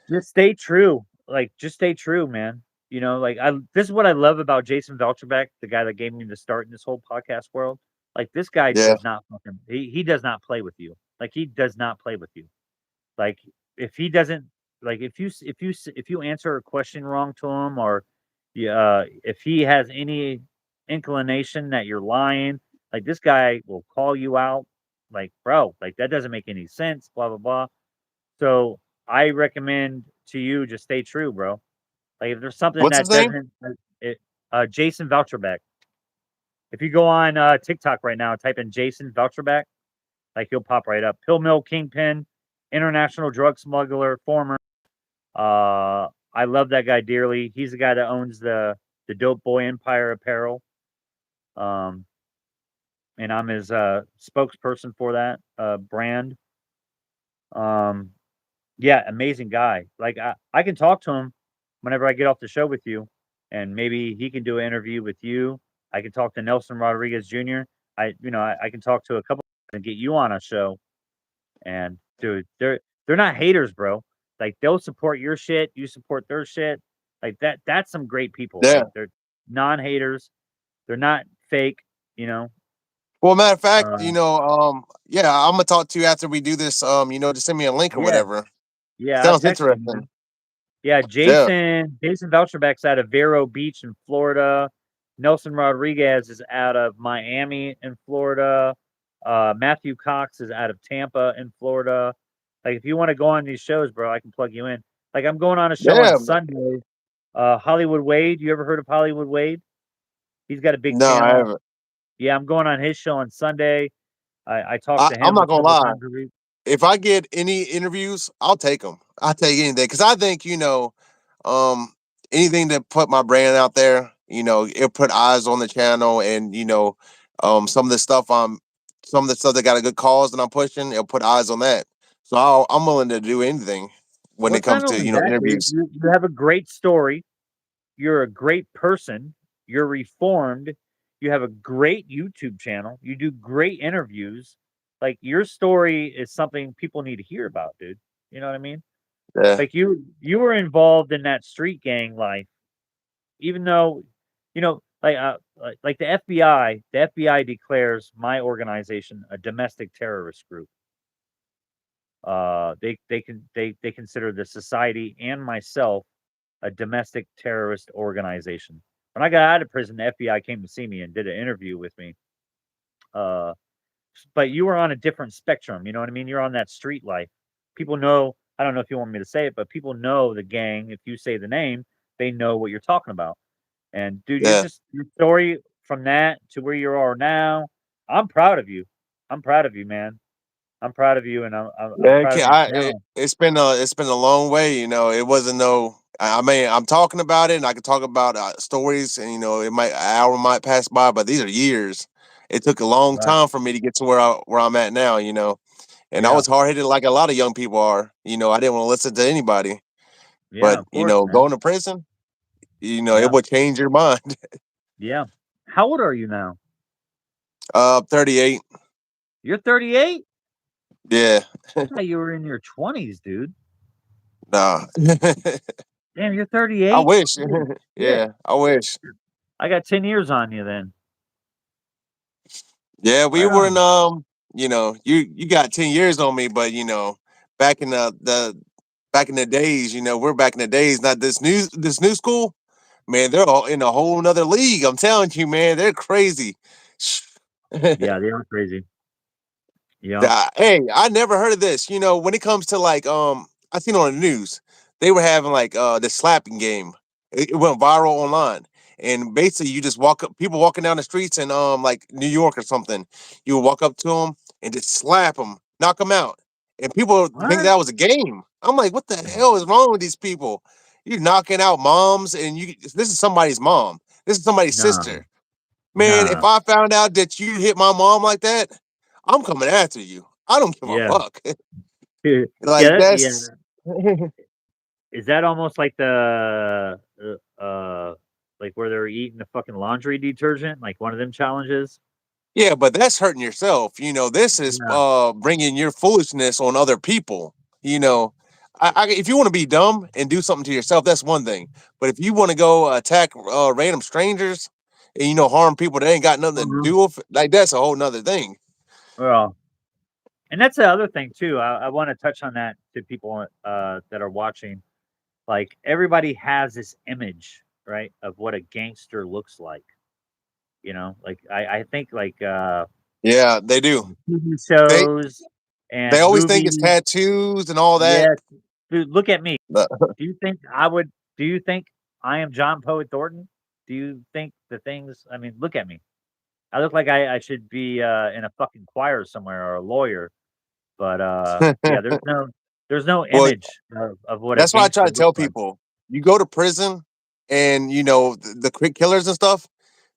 Just stay true. Like, just stay true, man. Like this is what I love about Jason Velcherbeck, the guy that gave me the start in this whole podcast world. Like this guy Yeah. does not fucking he does not play with you. Like he does not play with you. Like if he doesn't like if you answer a question wrong to him or yeah, if he has any inclination that you're lying, like this guy will call you out. Like, bro, like that doesn't make any sense. Blah blah blah. So I recommend to you just stay true, bro. Like if there's something What's his that name? doesn't, Jason Velcherbeck. If you go on TikTok right now, type in Jason Velcherbeck, like he'll pop right up. Pill Mill Kingpin, international drug smuggler, former. I love that guy dearly. He's the guy that owns the Dope Boy Empire apparel. Um, and I'm his spokesperson for that brand. Um, yeah, amazing guy. Like I can talk to him whenever I get off the show with you, and maybe he can do an interview with you. I can talk to Nelson Rodriguez Jr. I can talk to a couple and get you on a show. And dude, they're not haters, bro. Like they'll support your shit, you support their shit. Like that's some great people. Yeah. Like they're non-haters. They're not fake, you know. Well, matter of fact, Uh yeah, I'm gonna talk to you after we do this. Just send me a link or yeah, whatever. yeah, I'll Sounds text you, interesting. man. Yeah, Yeah, Jason Velcherbeck's out of Vero Beach in Florida. Nelson Rodriguez is out of Miami in Florida. Matthew Cox is out of Tampa in Florida. Like, if you want to go on these shows, bro, I can plug you in. Like, I'm going on a show on yeah. Sunday. Hollywood Wade. You ever heard of Hollywood Wade? He's got a big No, I channel. haven't. Yeah, I'm going on his show on Sunday. I talked to I'm him a not gonna couple lie. times a week. If I get any interviews, I'll take them. I'll take anything because I think um, anything to put my brand out there, it'll put eyes on the channel, and some of the stuff some of the stuff that got a good cause that I'm pushing, it'll put eyes on that. So I'm willing to do anything when Well, it it's not comes to only that, dude. interviews. You have a great story. You're a great person. You're reformed. You have a great YouTube channel. You do great interviews. Like your story is something people need to hear about, dude. You know what I mean? Yeah, Like you were involved in that street gang life, even though, like the FBI. The FBI declares my organization a domestic terrorist group. They consider the society and myself a domestic terrorist organization. When I got out of prison, the FBI came to see me and did an interview with me. Uh, but you were on a different spectrum. You know what I mean? You're on that street life. People know. I don't know if you want me to say it, but people know the gang. If you say the name, they know what you're talking about. And dude, yeah. your story from that to where you are now. I'm proud of you. I'm proud of you, man. I'm proud of you, and I'm Yeah, proud of your channel. it's been a long way. It wasn't no. I mean, I'm talking about it, and I can talk about stories, and it might an hour might pass by, but these are years. It took a long Right. time for me to get to where I'm at now. And I Yeah. was hard headed like a lot of young people are. I didn't want to listen to anybody, Yeah. but Of course, man. going to prison, it Yeah. would change your mind. Yeah. How old are you now? 38. You're 38? Yeah, I thought you were in your 20s, dude. nah. Damn, you're I 38? wish. Holy shit. Yeah, I wish. I got 10 years on you then. Yeah, we Right were in on. you got 10 years on me, but back in the back in the days, we're back in the days, not this new school. Man, they're all in a whole nother league. I'm telling you, man, they're crazy. Yeah, they are crazy. Yeah. Hey, I never heard of this. When it comes to like I seen on the news, they were having like the slapping game. It went viral online. And basically you just walk up people walking down the streets in like New York or something. You would walk up to them and just slap them, knock them out. And people think What? that was a game. I'm like, what the hell is wrong with these people? You're knocking out moms, and this is somebody's mom. This is somebody's No. sister. Man, if No. I found out that you hit my mom like that, I'm coming after you. I don't give a Yeah. fuck. Yeah, Like yeah. that's Is that almost like the like where they're eating the fucking laundry detergent, like one of them challenges? yeah, but that's hurting yourself. This is Yeah. bringing your foolishness on other people. You know, if you want to be dumb and do something to yourself, that's one thing. But if you want to go attack random strangers and harm people that ain't got nothing to Mhm. do with, like that's a whole nother thing. Well, and that's the other thing too. I want to touch on that to people that are watching. Like everybody has this image, right, of what a gangster looks like. Like I think like Yeah, they do. TV They shows they and always think it's movies. tattoos and all that. Yes, dude, look at me. But Do you think I would? Do you think I am John Poet Thornton? Do you think the things? I mean, look at me. I look like I should be in a fucking choir somewhere or a lawyer. But yeah, there's no well, image of what a that's why I try gangster to looks tell like. people: you go to prison, and the quick killers and stuff.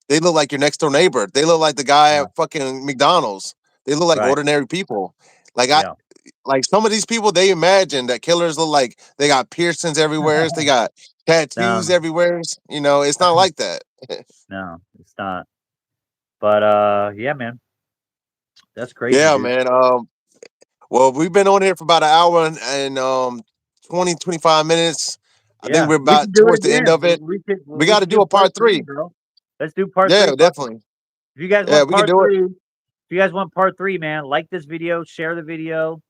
They look like your next door neighbor. They look like the guy Yeah. at fucking McDonald's. They look like Right. ordinary people. Like Yeah. like some of these people, they imagine that killers look like they got piercings everywhere, they got tattoos No, everywhere. You know, it's not like that. no, it's not. But yeah, man, that's crazy, Yeah, dude. man. Well, we've been on here for about an hour and 20, 25 minutes. I think Yeah, we're we about can do it towards the end again. of it. Well, We we got to can do do a part part three, three. bro. Let's do part Yeah, three. Fuck it. definitely. If you guys Yeah, want we can part do it. three, if you guys want part three, man, like this video, share the video,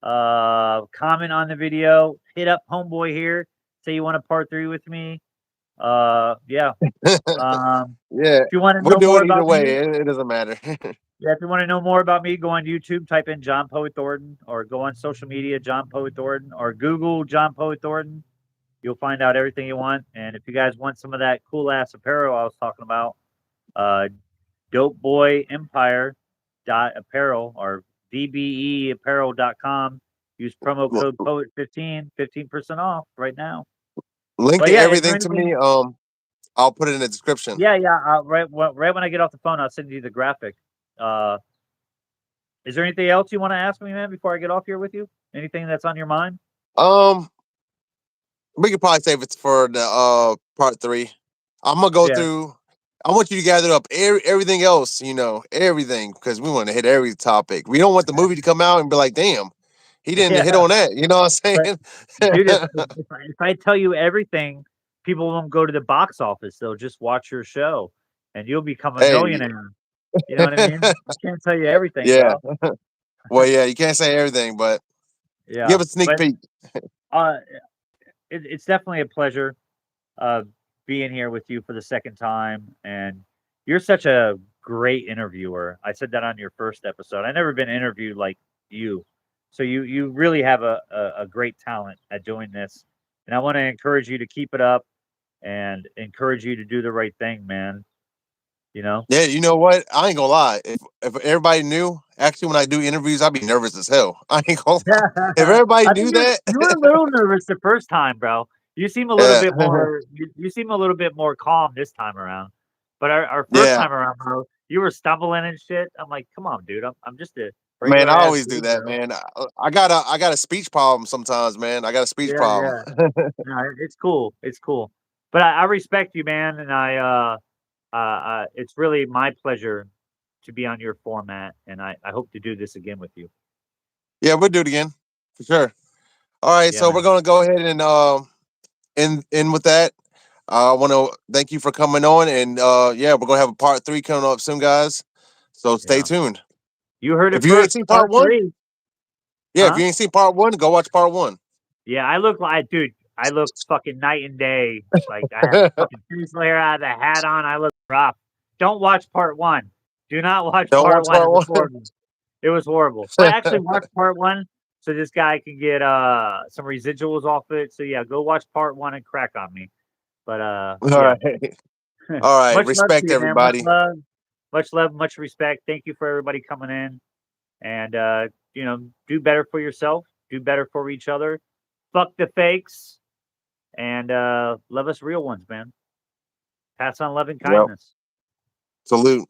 comment on the video, hit up homeboy here, say you want a part three with me. Yeah. Yeah, If you want to we'll know do more it either about way. me, It doesn't matter. yeah, if you want to know more about me, go on YouTube, type in John Poet Thornton, or go on social media, John Poet Thornton, or Google John Poet Thornton. You'll find out everything you want. And if you guys want some of that cool ass apparel I was talking about, uh, Dope Boy Empire dot apparel or dbeapparel.com. Use promo code Poet 15% off right now. Link But to yeah, is there everything to anything? me. I'll put it in the description. Yeah, yeah. Right when I get off the phone, I'll send you the graphic. Uh, is there anything else you want to ask me, man, before I get off here with you? Anything that's on your mind? Um, we could probably save it for the part three. I'm gonna go Yeah, through. I want you to gather up everything else, everything, because we want to hit every topic. We don't want the movie to come out and be like, "Damn, he didn't hit yeah. on that." You know what I'm But saying? dude, if I tell you everything, people won't go to the box office. They'll just watch your show, and you'll become a Hey, millionaire. You know what I mean? I can't tell you everything, yeah. bro. Well, yeah, you can't say everything, but Yeah, give a sneak but peek. uh, it's definitely a pleasure uh being here with you for the second time, and you're such a great interviewer. I said that on your first episode. I never been interviewed like you, so you really have a great talent at doing this, and I want to encourage you to keep it up and encourage you to do the right thing, man. You know? Yeah, you know what? I ain't gonna lie. If everybody knew, actually, when I do interviews, I'd be nervous as hell. I ain't gonna lie. If everybody I think knew that, you were a little nervous the first time, bro. You seem a little yeah, bit more you seem a little bit more calm this time around. But our first yeah, time around, bro, you were stumbling and shit. I'm like, come on, dude. I'm just a man, regular I ass always do dude, that, bro. man. I got a speech problem sometimes, man. I got a speech Yeah, problem. yeah. No, it's cool. It's cool. But I respect you, man, and it's really my pleasure to be on your format, and I hope to do this again with you. Yeah, we'll do it again for sure. All right, Yeah, so we're man. gonna go ahead and end with that. I want to thank you for coming on, and yeah, we're gonna have a part three coming up soon, guys. So stay Yeah. tuned. You heard it If you ain't first, seen part part one, 3. yeah, if Huh? you ain't seen part one, go watch part one. Yeah, I look like dude, I look fucking night and day. Like, I have the fucking facial hair, I have the hat on, I look rough. Don't watch part 1. Do not watch Don't part watch 1, it part was one. horrible. It was horrible. But actually watch part 1 so this guy can get, some residuals off it. So, yeah, go watch part 1 and crack on me. But, All yeah. right, all right. Much love to Respect you, man. Much everybody. love. Much love, much respect. Thank you for everybody coming in. And, do better for yourself, do better for each other. Fuck the fakes. And love us real ones, man. Pass on love and Yep. kindness. Salute.